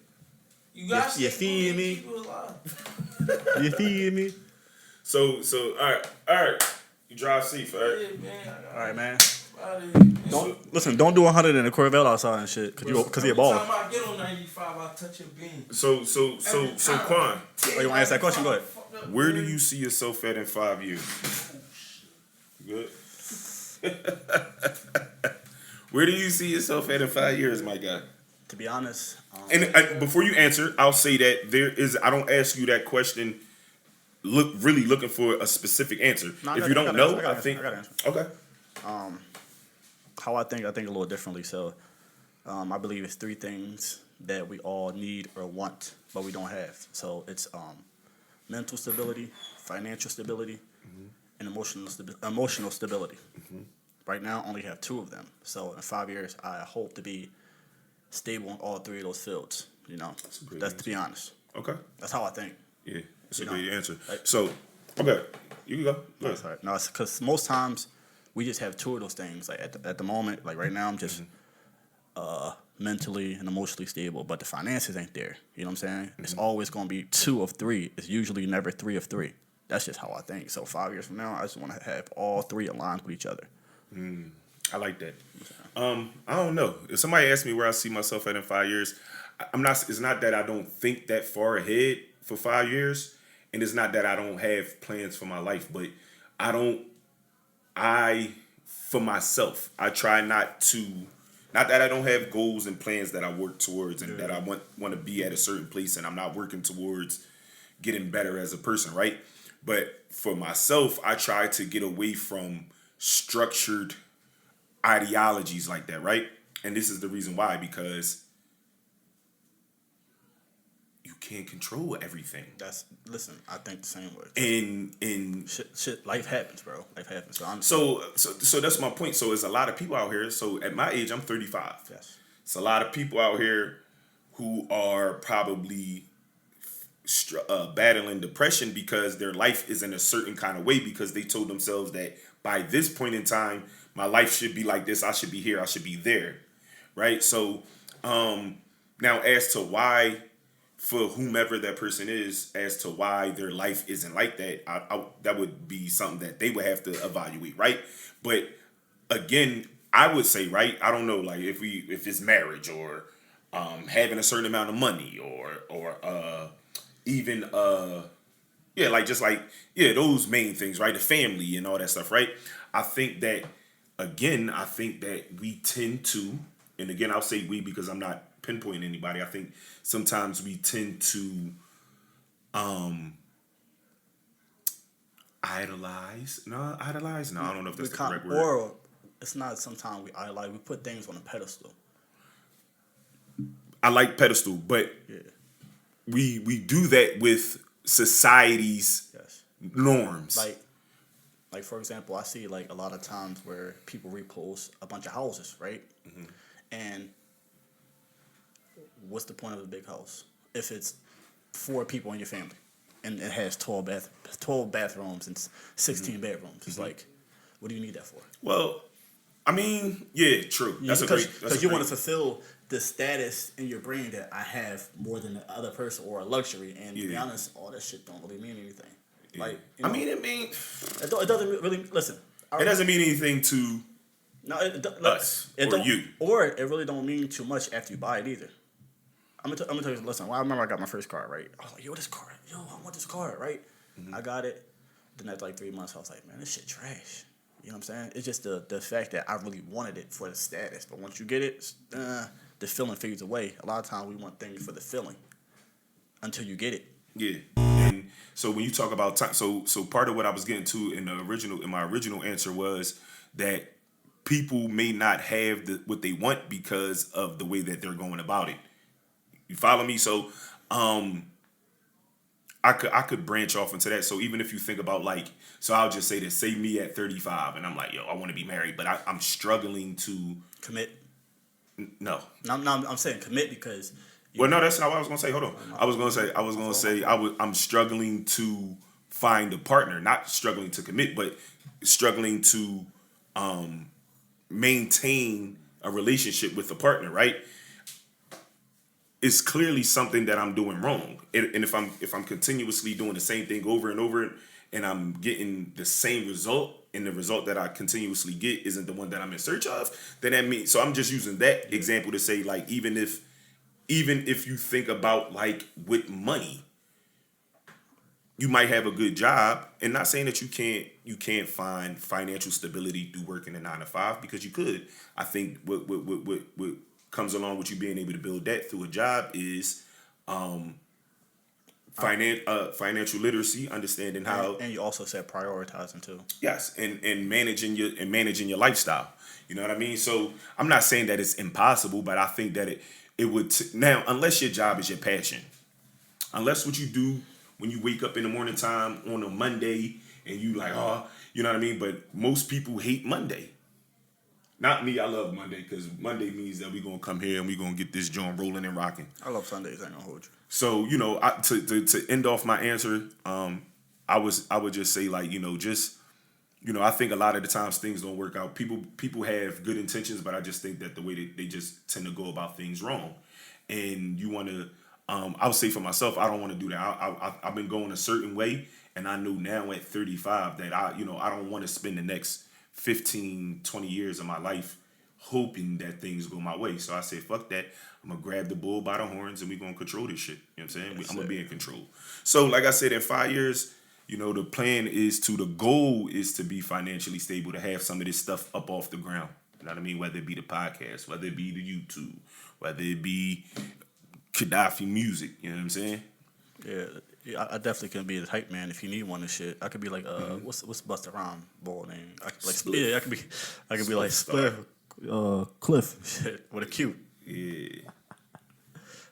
You gotta You stay feel cool me? and keep you alive. You feel me? So all right. You drive safe, all right? Yeah, man. All right, man. Don't Don't do 100 in a Corvette outside and shit, cause he a Every ball. time I get on 95, I touch your beam. So Quan, Oh, you wanna ask that question? Go ahead. where do you see yourself at in 5 years? Good. Where do you see yourself at in 5 years, my guy? To be honest, And before you answer, I'll say that I don't ask you that question really looking for a specific answer. No, If you don't know, I think I got an answer. okay. How I think a little differently. So, I believe it's 3 things that we all need or want, but we don't have. So it's mental stability, financial stability, and emotional stability. Right now, I only have 2 of them. So in 5 years, I hope to be stable in all 3 of those fields. You know, great that's to be honest. Okay. That's how I think. Yeah, that's a You know, great answer. like- So, okay, you can go. Go That's ahead. right. No, it's because most times we just have 2 of those things. Like at the moment, like right now, I'm just mentally and emotionally stable, but the finances ain't there. You know what I'm saying? It's always gonna be 2 of 3. It's usually never 3 of 3. That's just how I think. So 5 years from now, I just want to have all 3 aligned with each other. I like that. I don't know. If somebody asks me where I see myself at in 5 years, I'm not. It's not that I don't think that far ahead for 5 years, and it's not that I don't have plans for my life, but for myself, I try not to. Not that I don't have goals and plans that I work towards, and that I want to be at a certain place, and I'm not working towards getting better as a person, right? But for myself, I try to get away from structured ideologies like that, right? And this is the reason why, because you can't control everything. Listen, I think the same way. And Shit, life happens, bro. Life happens. so that's my point. So there's a lot of people out here. So at my age, I'm 35. Yes. It's a lot of people out here who are probably battling depression because their life is in a certain kind of way, because they told themselves that by this point in time, my life should be like this. I should be here. I should be there. Right. So now as to why, for whomever that person is, as to why their life isn't like that, that would be something that they would have to evaluate. Right. But again, I would say, right, I don't know, like if it's marriage or having a certain amount of money or even those main things, right? The family and all that stuff, right? I think that we tend to, and again, I'll say we because I'm not pinpointing anybody. I think sometimes we tend to idolize. No, idolize. No, I don't know if that's the can't- correct word. Or it's not. Sometimes we idolize. We put things on a pedestal. I like pedestal, but Yeah. we do that with society's Yes. norms. Like for example, I see like a lot of times where people repost a bunch of houses, right? And what's the point of a big house if it's 4 people in your family and it has 12 bathrooms and 16 bedrooms? It's like, what do you need that for? Well, I mean, yeah, true. That's Because you want to fulfill the status in your brain that I have more than the other person or a luxury. And to be Yeah. honest, all that shit don't really mean anything. Yeah. Like, I mean, it it doesn't really listen. doesn't mean anything to No, us it or don't, you. or it really don't mean too much after you buy it either. I'm gonna tell you. Listen, well, I remember I got my first car, right? I was like, yo, this car, I want this car, right? I got it. Then after like 3 months, I was like, man, this shit trash. You know what I'm saying? It's just the fact that I really wanted it for the status, but once you get it, the feeling fades away. A lot of times we want things for the feeling until you get it. Yeah. And so when you talk about time, so part of what I was getting to in my original answer was that people may not have what they want because of the way that they're going about it. You follow me? So I could branch off into that. So even if you think about like, so I'll just say this, say me at 35 and I'm like, yo, I want to be married, but I'm struggling to Commit. no. I'm saying commit because. Well, no, that's not what I was gonna say. Hold on. I was gonna say I'm struggling to find a partner, not struggling to commit, but struggling to maintain a relationship with a partner. Right? It's clearly something that I'm doing wrong, and if I'm continuously doing the same thing over and over, and I'm getting the same result, and the result that I continuously get isn't the one that I'm in search of, then that means. So I'm just using that example to say, like, even if you think about like with money, you might have a good job, and not saying that you can't find financial stability through working a 9 to 5, because you could. I think what comes along with you being able to build that through a job is financial literacy, understanding how, And you also said prioritizing too. yes, and managing your lifestyle. You know what I mean? So I'm not saying that it's impossible, but I think that it would now, unless your job is your passion, unless what you do when you wake up in the morning time on a Monday and you like, oh, you know what I mean? But most people hate Monday. Not me. I love Monday because Monday means that we're gonna come here and we're gonna get this joint rolling and rocking. I love Sundays. I ain't gonna hold you. So to end off my answer, I would just say, like, I think a lot of the times things don't work out. People have good intentions, but I just think that the way that they just tend to go about things wrong. And you want to, I would say for myself, I don't want to do that. I've been going a certain way, and I know now at 35 that I don't want to spend the next 15, 20 years of my life hoping that things go my way. So I say, fuck that. I'm going to grab the bull by the horns and we're going to control this shit. You know what I'm saying? I'm going to be in control. So like I said, in 5 years, the goal is to be financially stable, to have some of this stuff up off the ground. You know what I mean? Whether it be the podcast, whether it be the YouTube, whether it be Gaddafi music. You know what I'm saying? Yeah, I definitely can be the hype man if you need one and shit. I could be like, what's Busta Rhymes boy name? I could be like Spliff, Cliff, shit, with a Q. Yeah.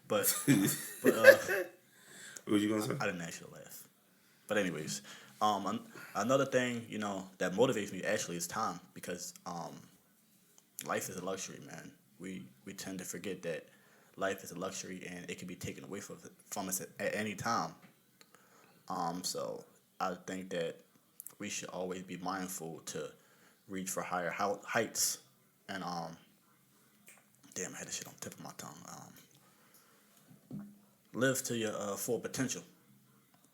But What was you gonna say? I didn't actually laugh. But anyways, another thing that motivates me actually is time, because life is a luxury, man. We tend to forget that life is a luxury and it can be taken away from us at any time. So I think that we should always be mindful to reach for higher heights. And damn, I had this shit on the tip of my tongue. Live to your full potential.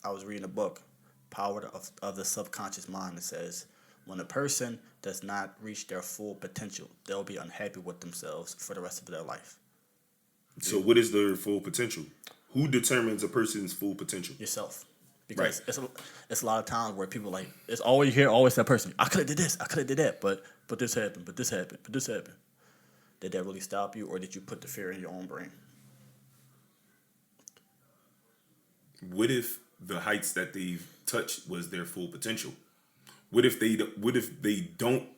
I was reading a book, Power of the Subconscious Mind, that says when a person does not reach their full potential, they'll be unhappy with themselves for the rest of their life. So what is their full potential? Who determines a person's full potential? Yourself. Because it's a lot of times where people like, it's always, you hear always that person, I could have did this, I could have did that, but this happened, but this happened, but this happened. Did that really stop you, or did you put the fear in your own brain? what if the heights that they've touched was their full potential? What if they don't?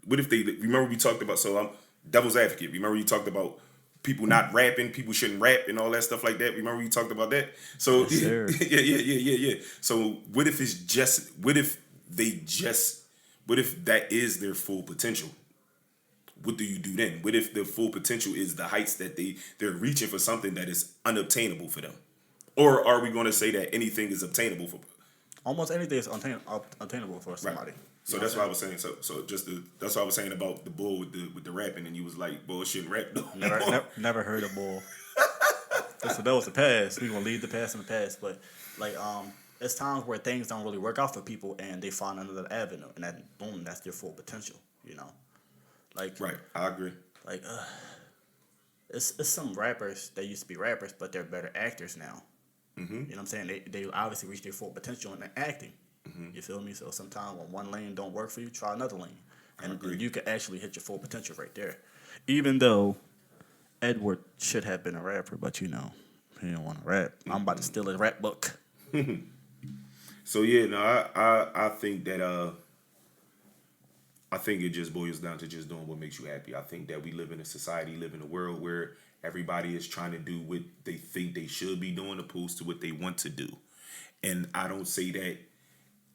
What if they remember we talked about? So I'm devil's advocate. Remember you talked about people not rapping, people shouldn't rap, and all that stuff like that. Remember we talked about that. So Yes, sir. yeah. So what if it's just? What if that is their full potential? What do you do then? What if the full potential is the heights that they're reaching for something that is unobtainable for them? Or are we going to say that anything is obtainable for? Almost anything is obtainable for somebody. Right. So that's what I was saying. That's what I was saying about the bull with the rapping, and you was like, "Bull shouldn't rap." No. Never heard of bull. So that was the past. We gonna leave the past in the past. But like it's times where things don't really work out for people, and they find another avenue, and that boom, that's their full potential. You know, like Right. I agree. like it's some rappers that used to be rappers, but they're better actors now. Mm-hmm. You know what I'm saying? They obviously reach their full potential in acting. Mm-hmm. You feel me? So sometimes when one lane don't work for you, try another lane, and agree. you can actually hit your full potential right there. Even though Edward should have been a rapper, but you know he didn't want to rap. I'm about to steal his rap book. So yeah, no, I think that I think it just boils down to just doing what makes you happy. I think that we live in a society, live in a world where everybody is trying to do what they think they should be doing opposed to what they want to do. And I don't say that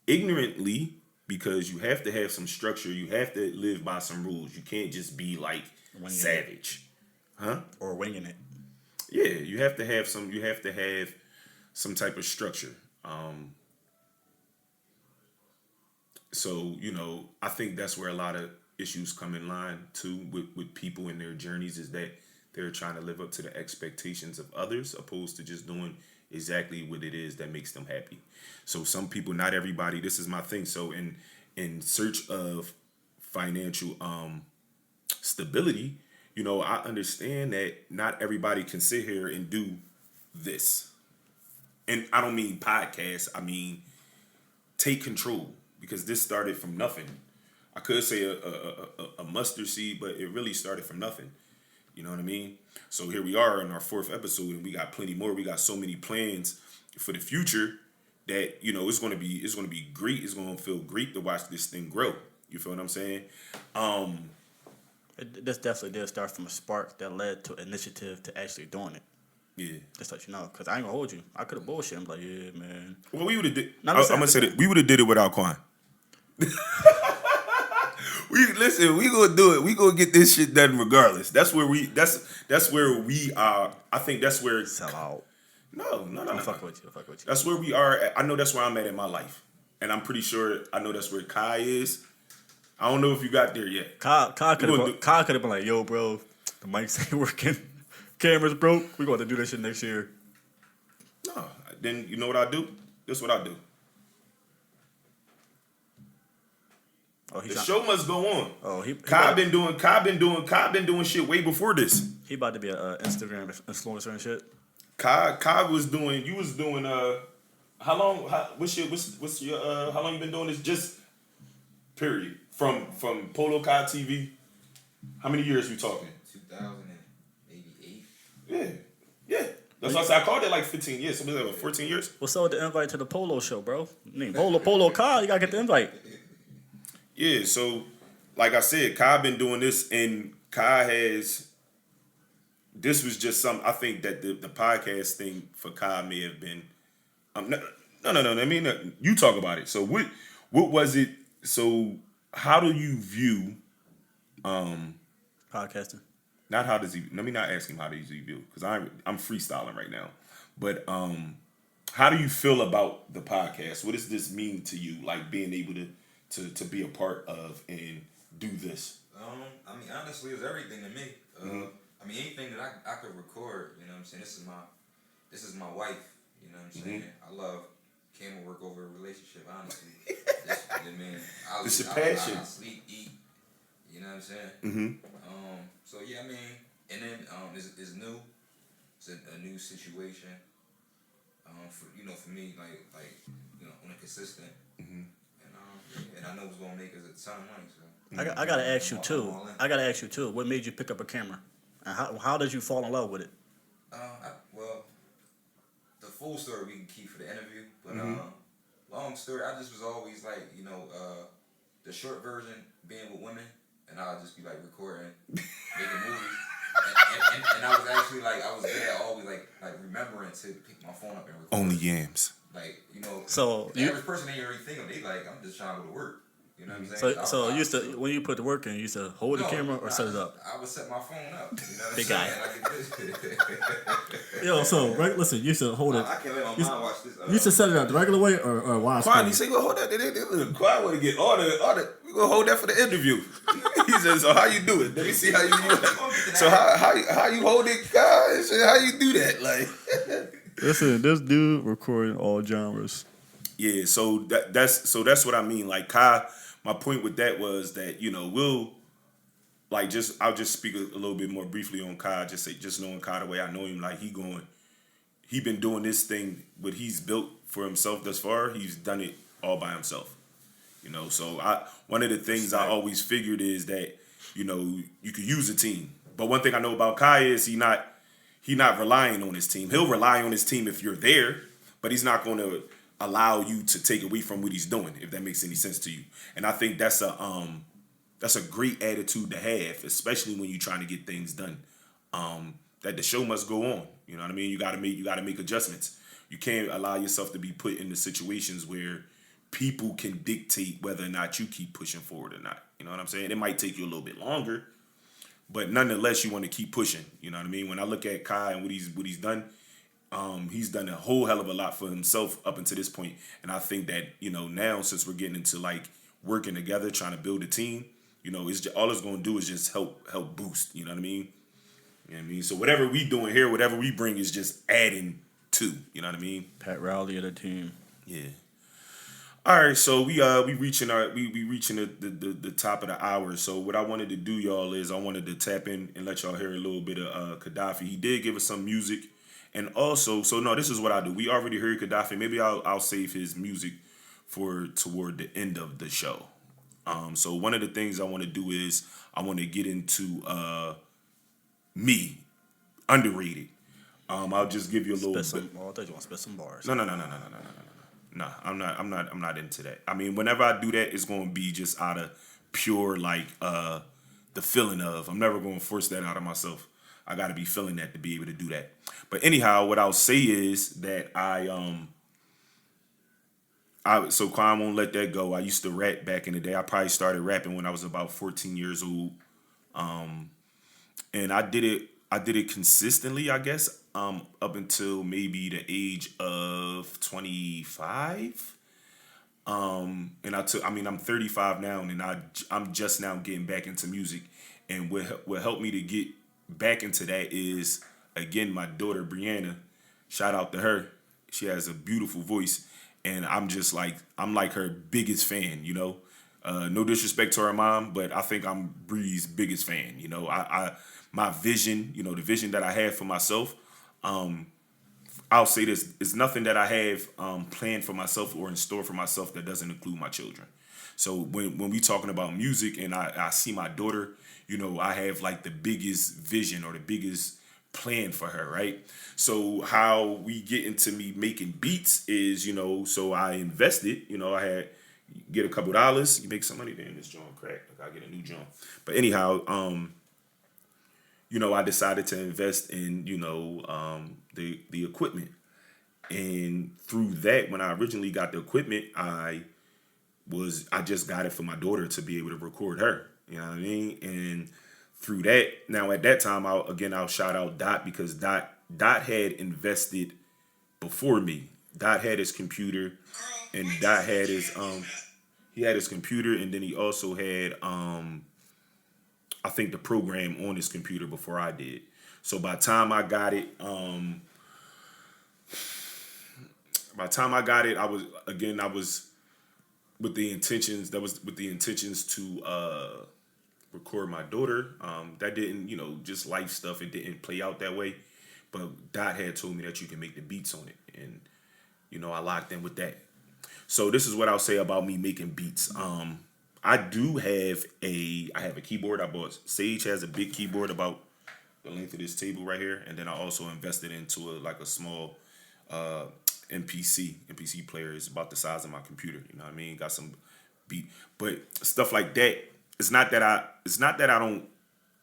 ignorantly, because you have to have some structure. You have to live by some rules. You can't just be like savage. Huh? Or winging it. Yeah, you have to have some type of structure. So, you know, I think that's where a lot of issues come in line too with people in their journeys, is that they're trying to live up to the expectations of others opposed to just doing exactly what it is that makes them happy. So some people, not everybody, this is my thing. So in search of financial stability, you know, I understand that not everybody can sit here and do this. And I don't mean podcast, I mean take control, because this started from nothing. I could say a mustard seed, but it really started from nothing. You know what I mean? So here we are in our 4th episode, and we got plenty more. We got so many plans for the future that, you know, it's gonna be great. It's gonna feel great to watch this thing grow. You feel what I'm saying? This definitely did start from a spark that led to initiative to actually doing it. Yeah. Just let you know, because I ain't gonna hold you. I could have bullshit. I'm like, yeah, man. Well, we would have did. No, I'm listen, gonna say that we would have did it without Quan. We gonna do it. We gonna get this shit done regardless. That's where we are. I think that's where. Sell out. No. I'm fucking with you. That's where we are. I know that's where I'm at in my life, and I'm pretty sure I know that's where Kai is. I don't know if you got there yet. Kai could have been like, yo, bro, the mics ain't working. Cameras broke. We going to do this shit next year. No, then you know what I do? This is what I do. Oh, The show must go on. Oh, Kai been doing shit way before this. He about to be an Instagram influencer and shit. Kai was doing. You was doing. How long? What's your? How long you been doing this? Just period. From Polo Kai TV. How many years we talking? 2088. Yeah. That's why I said I called it like 15 years. So was that 14 years? What's up with the invite to the Polo show, bro? I mean, Polo Kai, you gotta get the invite. Yeah. So, like I said, Kai been doing this, and Kai has. This was just some. I think that the podcast thing for Kai may have been. No. I mean, you talk about it. So what was it? So how do you view? Podcasting. Not how does he? Let me not ask him how does he view, because I'm freestyling right now. But how do you feel about the podcast? What does this mean to you? Like being able to be a part of and do this. I mean, honestly, it's everything to me. I mean, anything that I could record, you know what I'm saying? This is my wife, you know what I'm saying? I love camera work over a relationship, honestly. It's a passion. I sleep, eat, you know what I'm saying? So yeah, I mean, and then it's new. It's a new situation. For me, like on a consistent. And I know it's gonna make us a ton of money. So I gotta ask you too. What made you pick up a camera? And how did you fall in love with it? Well, the full story we can keep for the interview, but Mm-hmm. long story, I just was always like, the short version being with women, and I'll just be like recording, making movies. And I was actually like, I was there always like remembering to pick my phone up and record. Only yams. Like, So the average person ain't really thinking, they like, I'm just trying to go to work. You know what I'm saying? So you used to, when you put the work in, you used to hold the camera or set it up. I would set my phone up. You know what I'm Big saying? Yo, so listen, you used to hold it. I can't let my mom watch this. You used to set it up the regular way or Quan, widescreen. he said, "Go hold that." Quan want to get all the. We gonna hold that for the interview. He said, "So how you do it? Let me see how you do it. So how you hold it, guys? How you do that? Like." Listen, this dude recording all genres. Yeah, so that's what I mean. Like Kai, my point with that was that we'll I'll just speak a little bit more briefly on Kai. Just knowing Kai the way I know him, like he been doing this thing, what he's built for himself thus far. He's done it all by himself. So one of the things I always figured is that you could use a team, but one thing I know about Kai is he not relying on his team. He'll rely on his team if you're there, but he's not going to allow you to take away from what he's doing, if that makes any sense to you. And I think that's a great attitude to have, especially when you're trying to get things done. That the show must go on. You know what I mean? You gotta make adjustments. You can't allow yourself to be put into situations where people can dictate whether or not you keep pushing forward or not. You know what I'm saying? It might take you a little bit longer, but nonetheless, you want to keep pushing. You know what I mean? When I look at Kai and what he's done, he's done a whole hell of a lot for himself up until this point. And I think that now, since we're getting into like working together, trying to build a team, all it's going to do is just help boost. You know what I mean? You know what I mean? So whatever we doing here, whatever we bring is just adding to. You know what I mean? Pat Riley of the team. Yeah. All right, so we reaching the top of the hour. So what I wanted to do, y'all, is I wanted to tap in and let y'all hear a little bit of Gaddafi. He did give us some music, and also, this is what I do. We already heard Gaddafi. Maybe I'll save his music for toward the end of the show. So one of the things I want to do is I want to get into me underrated. I'll just give you a little bit. I thought you want to spit some bars. No, I'm not into that. I mean, whenever I do that, it's gonna be just out of pure the feeling of. I'm never gonna force that out of myself. I gotta be feeling that to be able to do that. But anyhow, what I'll say is that so Quan won't let that go. I used to rap back in the day. I probably started rapping when I was about 14 years old. And I did it consistently, I guess, up until maybe the age of 25. And I'm 35 now, and I'm just now getting back into music. And what helped me to get back into that is, again, my daughter Brianna. Shout out to her. She has a beautiful voice, and I'm like her biggest fan. No disrespect to her mom, but I think I'm Bree's biggest fan. My vision, the vision that I have for myself, I'll say this, it's nothing that I have planned for myself or in store for myself that doesn't include my children. So when we talking about music and I see my daughter, I have like the biggest vision or the biggest plan for her, right? So how we get into me making beats is, so I invested, I had get a couple dollars, you make some money, then this joint crack. I gotta get a new joint. But anyhow, I decided to invest in, the equipment. And through that, when I originally got the equipment, I just got it for my daughter to be able to record her. You know what I mean? And through that, now at that time, I'll shout out Dot, because Dot had invested before me. Dot had his computer, and Dot had his computer, and then he also had I think the program on his computer before I did. So by the time I got it, I was with the intentions to record my daughter. That didn't, just life stuff. It didn't play out that way. But Dot had told me that you can make the beats on it, and I locked in with that. So this is what I'll say about me making beats. I have a keyboard. I bought Sage has a big keyboard about the length of this table right here, and then I also invested into a small MPC player is about the size of my computer. You know what I mean? Got some beat, but stuff like that. It's not that I don't.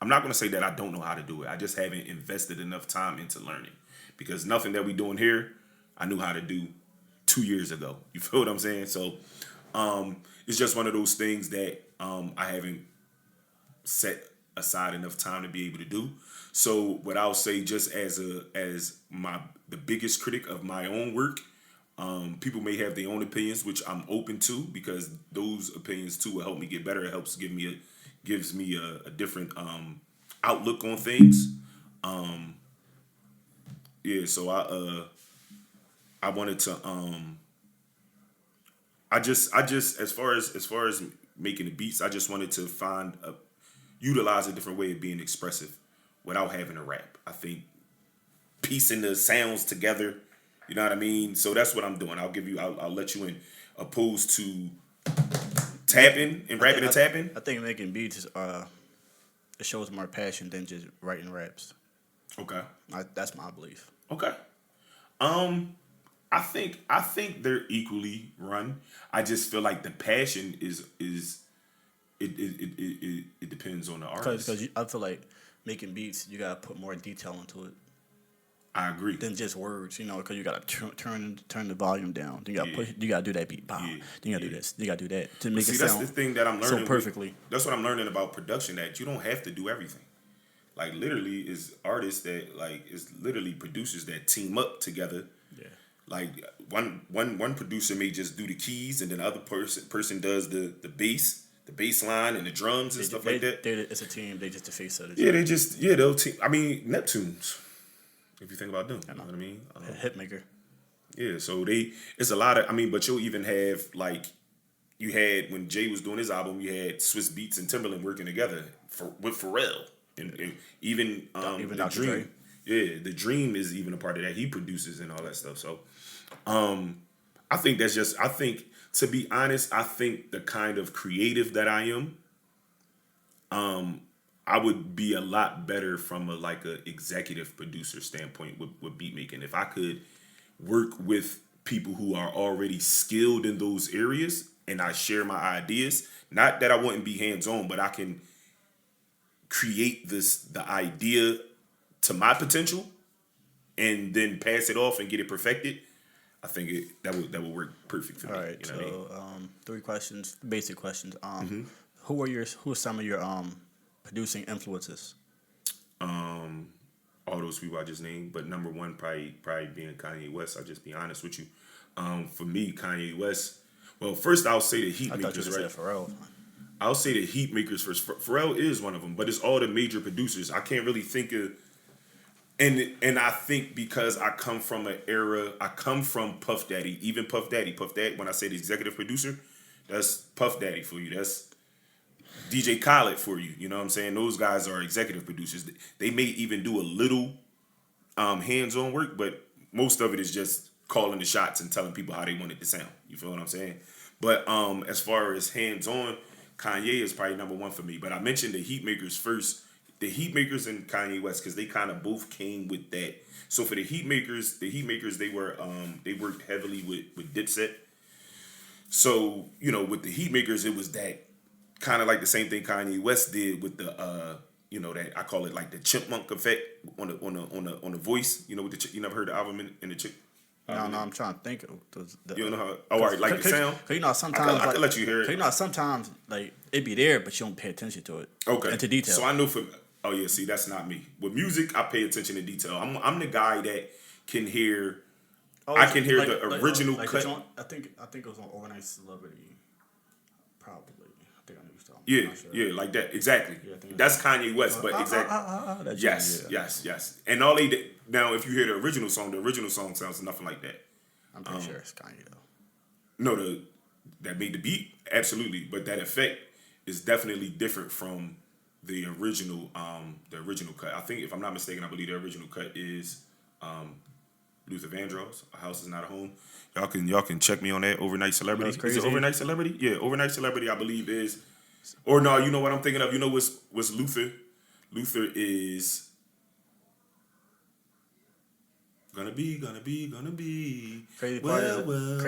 I'm not gonna say that I don't know how to do it. I just haven't invested enough time into learning because nothing that we doing here, I knew how to do 2 years ago. You feel what I'm saying? So it's just one of those things that I haven't set aside enough time to be able to do. So what I'll say, just as the biggest critic of my own work, people may have their own opinions, which I'm open to because those opinions too will help me get better. It helps gives me a different outlook on things. Yeah, so I wanted to I just as far as making the beats, I just wanted to utilize a different way of being expressive without having to rap. I think piecing the sounds together, you know what I mean? So that's what I'm doing. I'll let you in, opposed to tapping and rapping and tapping. I think making beats is it shows more passion than just writing raps. Okay. That's my belief. Okay. I think they're equally run. I just feel like the passion is it depends on the artist. Because I feel like making beats, you gotta put more detail into it I agree. than just words. You know, because you gotta turn the volume down. Then you gotta you gotta do that beat. Pow. Yeah. Then you gotta do this. You gotta do that to make See, it that's sound the thing that I'm learning so perfectly. That's what I'm learning about production, that you don't have to do everything. Like literally is artists that is literally producers that team up together. Yeah. Like one producer may just do the keys and then the other person does the bass line and the drums and stuff like that. It's a team. They just the face of it. Yeah, they'll team. I mean, Neptunes. If you think about them, you know what I mean. Hitmaker. Yeah, so it's a lot of. I mean, but you'll even have you had when Jay was doing his album, you had Swiss Beats and Timberland working together with Pharrell and even even the Dr. Dream. Dre. Yeah, the Dream is even a part of that. He produces and all that stuff. So, I think that's just. I think, to be honest, I think the kind of creative that I am, I would be a lot better from a executive producer standpoint with beat making. If I could work with people who are already skilled in those areas and I share my ideas, not that I wouldn't be hands-on, but I can create the idea to my potential and then pass it off and get it perfected. I think that would work perfect for me. All right. You know what I mean? 3 questions, basic questions. Who are some of your producing influences? All those people I just named, but number one probably being Kanye West. I'll just be honest with you. For me, Kanye West. Well, first I'll say the Heat I thought you Makers, said right? Pharrell. I'll say the Heat Makers first. Pharrell is one of them, but it's all the major producers. I can't really think of, and I think because I come from an era, I come from Puff Daddy, even Puff Daddy. When I say the executive producer, that's Puff Daddy for you. That's DJ Khaled for you. You know what I'm saying? Those guys are executive producers. They may even do a little hands-on work, but most of it is just calling the shots and telling people how they want it to sound. You feel what I'm saying? But as far as hands-on, Kanye is probably number one for me. But I mentioned the Heat Makers first. The Heat Makers and Kanye West, because they kind of both came with that. So for the Heat Makers, they worked heavily with Dipset. So, with the Heat Makers, it was that kind of like the same thing Kanye West did with the that I call it like the chipmunk effect on the voice. You never heard the album in the chip. No, I'm trying to think of the. You know how? Oh, all right, like the sound. Cause sometimes I can let you hear it. Cause sometimes it be there, but you don't pay attention to it. Okay. And to detail. So I know oh yeah, see, that's not me. With music, I pay attention to detail. I'm the guy that can hear. I can hear the original cut. I think it was on Overnight Celebrity. Probably. I think I know what you're talking about. Yeah, like that. Exactly. Yeah, that's Kanye West, but exactly. Yes. And all they did, now, if you hear the original song sounds nothing like that. I'm pretty sure it's Kanye though. No, that made the beat, absolutely, but that effect is definitely different from the original cut. I think, if I'm not mistaken, I believe the original cut is Luther Vandross, A House Is Not a Home. Y'all can check me on that. Overnight Celebrity. That's crazy. Is it Overnight Celebrity? Yeah, Overnight Celebrity, I believe is. Or no, you know what I'm thinking of? You know what's Luther? Luther is. Gonna be. Crazy part is well. the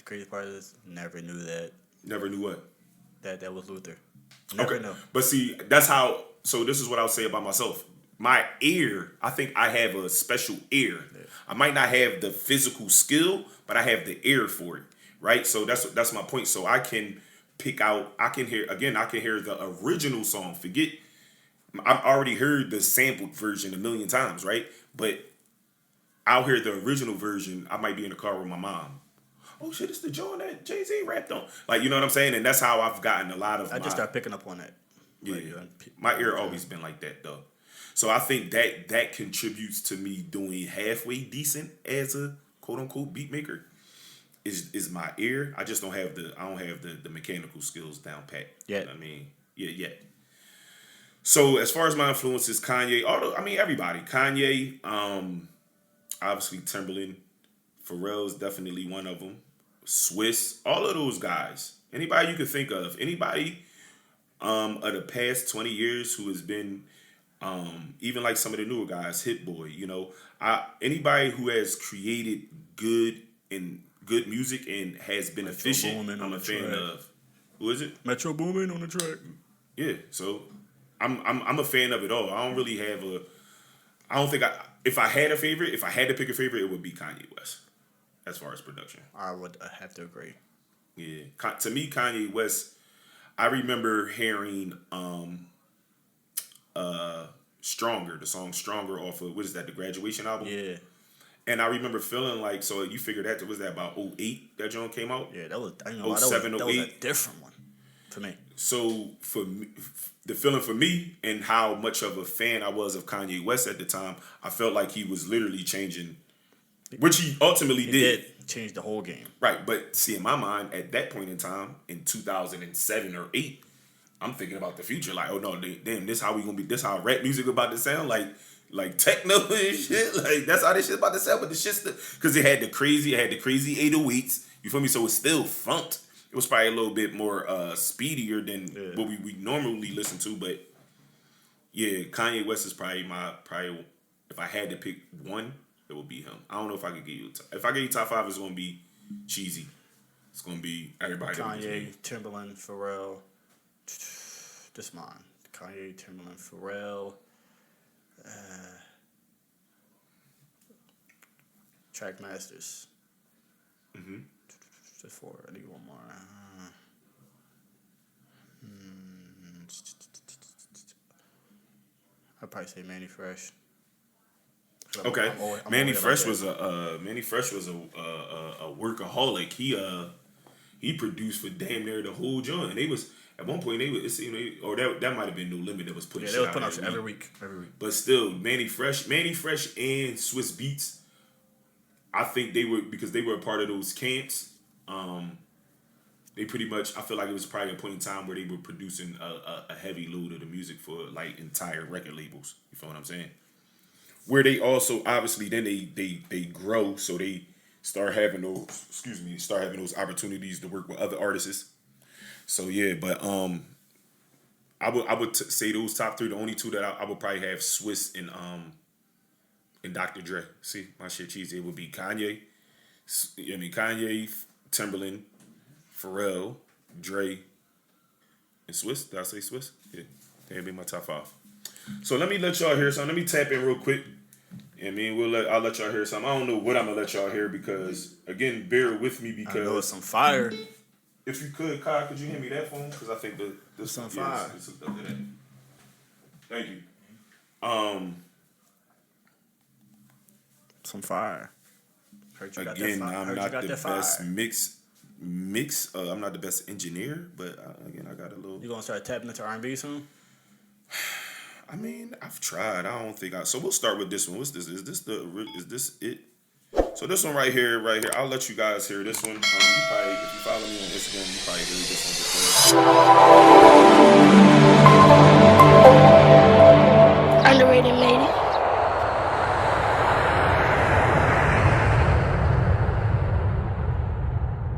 crazy part is never knew that Never knew what. that was Luther. Never Okay. know. But see, that's how. So this is what I'll say about myself. My ear, I think I have a special ear. Yeah. I might not have the physical skill, but I have the ear for it, right? So that's my point. So I can pick out. I can hear the original song. Forget. I've already heard the sampled version a million times, right? But I'll hear the original version. I might be in the car with my mom. Oh shit, it's the joint that Jay-Z rapped on. Like, you know what I'm saying? And that's how I've gotten a lot of I just started picking up on that. yeah. Like, My ear always been like that though. So I think that contributes to me doing halfway decent as a quote unquote beat maker. Is my ear. I just don't have the mechanical skills down pat. Yeah. You know what I mean? Yeah. So as far as my influences, Kanye, everybody. Kanye, obviously Timberland, Pharrell's definitely one of them. Swiss, all of those guys. Anybody you could think of. Anybody of the past 20 years who has been even like some of the newer guys, Hit Boy, anybody who has created good music and has been efficient, Boomin I'm on a the fan track. of. Who is it? Metro Boomin on the track. Yeah, so I'm a fan of it all. I don't really have if I had to pick a favorite, it would be Kanye West as far as production. I would have to agree. Yeah, to me, Kanye West. I remember hearing Stronger, the song Stronger off of, what is that, the Graduation album? Yeah. And I remember feeling like, so you figured that, was that about 08 that joint came out? Yeah, that was, I know, 07, that was a 08. different one for me. So for me, the feeling for me and how much of a fan I was of Kanye West at the time, I felt like he was literally changing, which he ultimately He did. did change the whole game. Right, but see, in my mind, at that point in time, in 2007 or 8, I'm thinking about the future. Like, oh no, damn, this how we gonna be? This how rap music about to sound? Like techno and shit. Like that's how this shit about to sound. But the shit's because it had the crazy 808s. You feel me? So it's still funked. It was probably a little bit more speedier than what we normally listen to. But yeah, Kanye West is probably if I had to pick one, it would be him. I don't know if I could give you if I give you top 5, it's gonna be cheesy. It's gonna be everybody. Kanye, Timberland, Pharrell. This mine. Kanye, Timberland, Pharrell. Trackmasters. Mm-hmm. Just 4. I need one more. I'd probably say Manny Fresh. Okay, I'm Manny always Fresh like was a workaholic. He produced for damn near the whole joint. And they was at one point that might have been No Limit that was putting they shit was out putting out every every week. week. But still, Manny Fresh and Swiss Beats. I think they were because they were a part of those camps. They pretty much, I feel like it was probably a point in time where they were producing a heavy load of the music for like entire record labels. You feel what I'm saying? Where they also obviously then they grow, so they start having those opportunities to work with other artists. So yeah, but I would say those top 3, the only 2 that I would probably have Swiss and Dr. Dre. See, my shit cheesy. It would be Kanye, Timberland, Pharrell, Dre, and Swiss. Did I say Swiss? Yeah, that'd be my top 5. So let me let y'all hear something. Let me tap in real quick. I'll let y'all hear something. I don't know what I'm gonna let y'all hear because again, bear with me I know it's because some fire. if you could, Kai, could you hand me that phone? Because I think this Some fire. it's hooked up to that. Thank you. Some fire. Heard you got Again, that fire. I'm Heard not you got the that fire. best mix. I'm not the best engineer, but again, I got a little. You gonna start tapping into R&B soon? I mean, I've tried. I don't think So we'll start with this one. What's this? Is this it? So this one right here. I'll let you guys hear this one. You probably, if you follow me on Instagram, you probably heard this one before.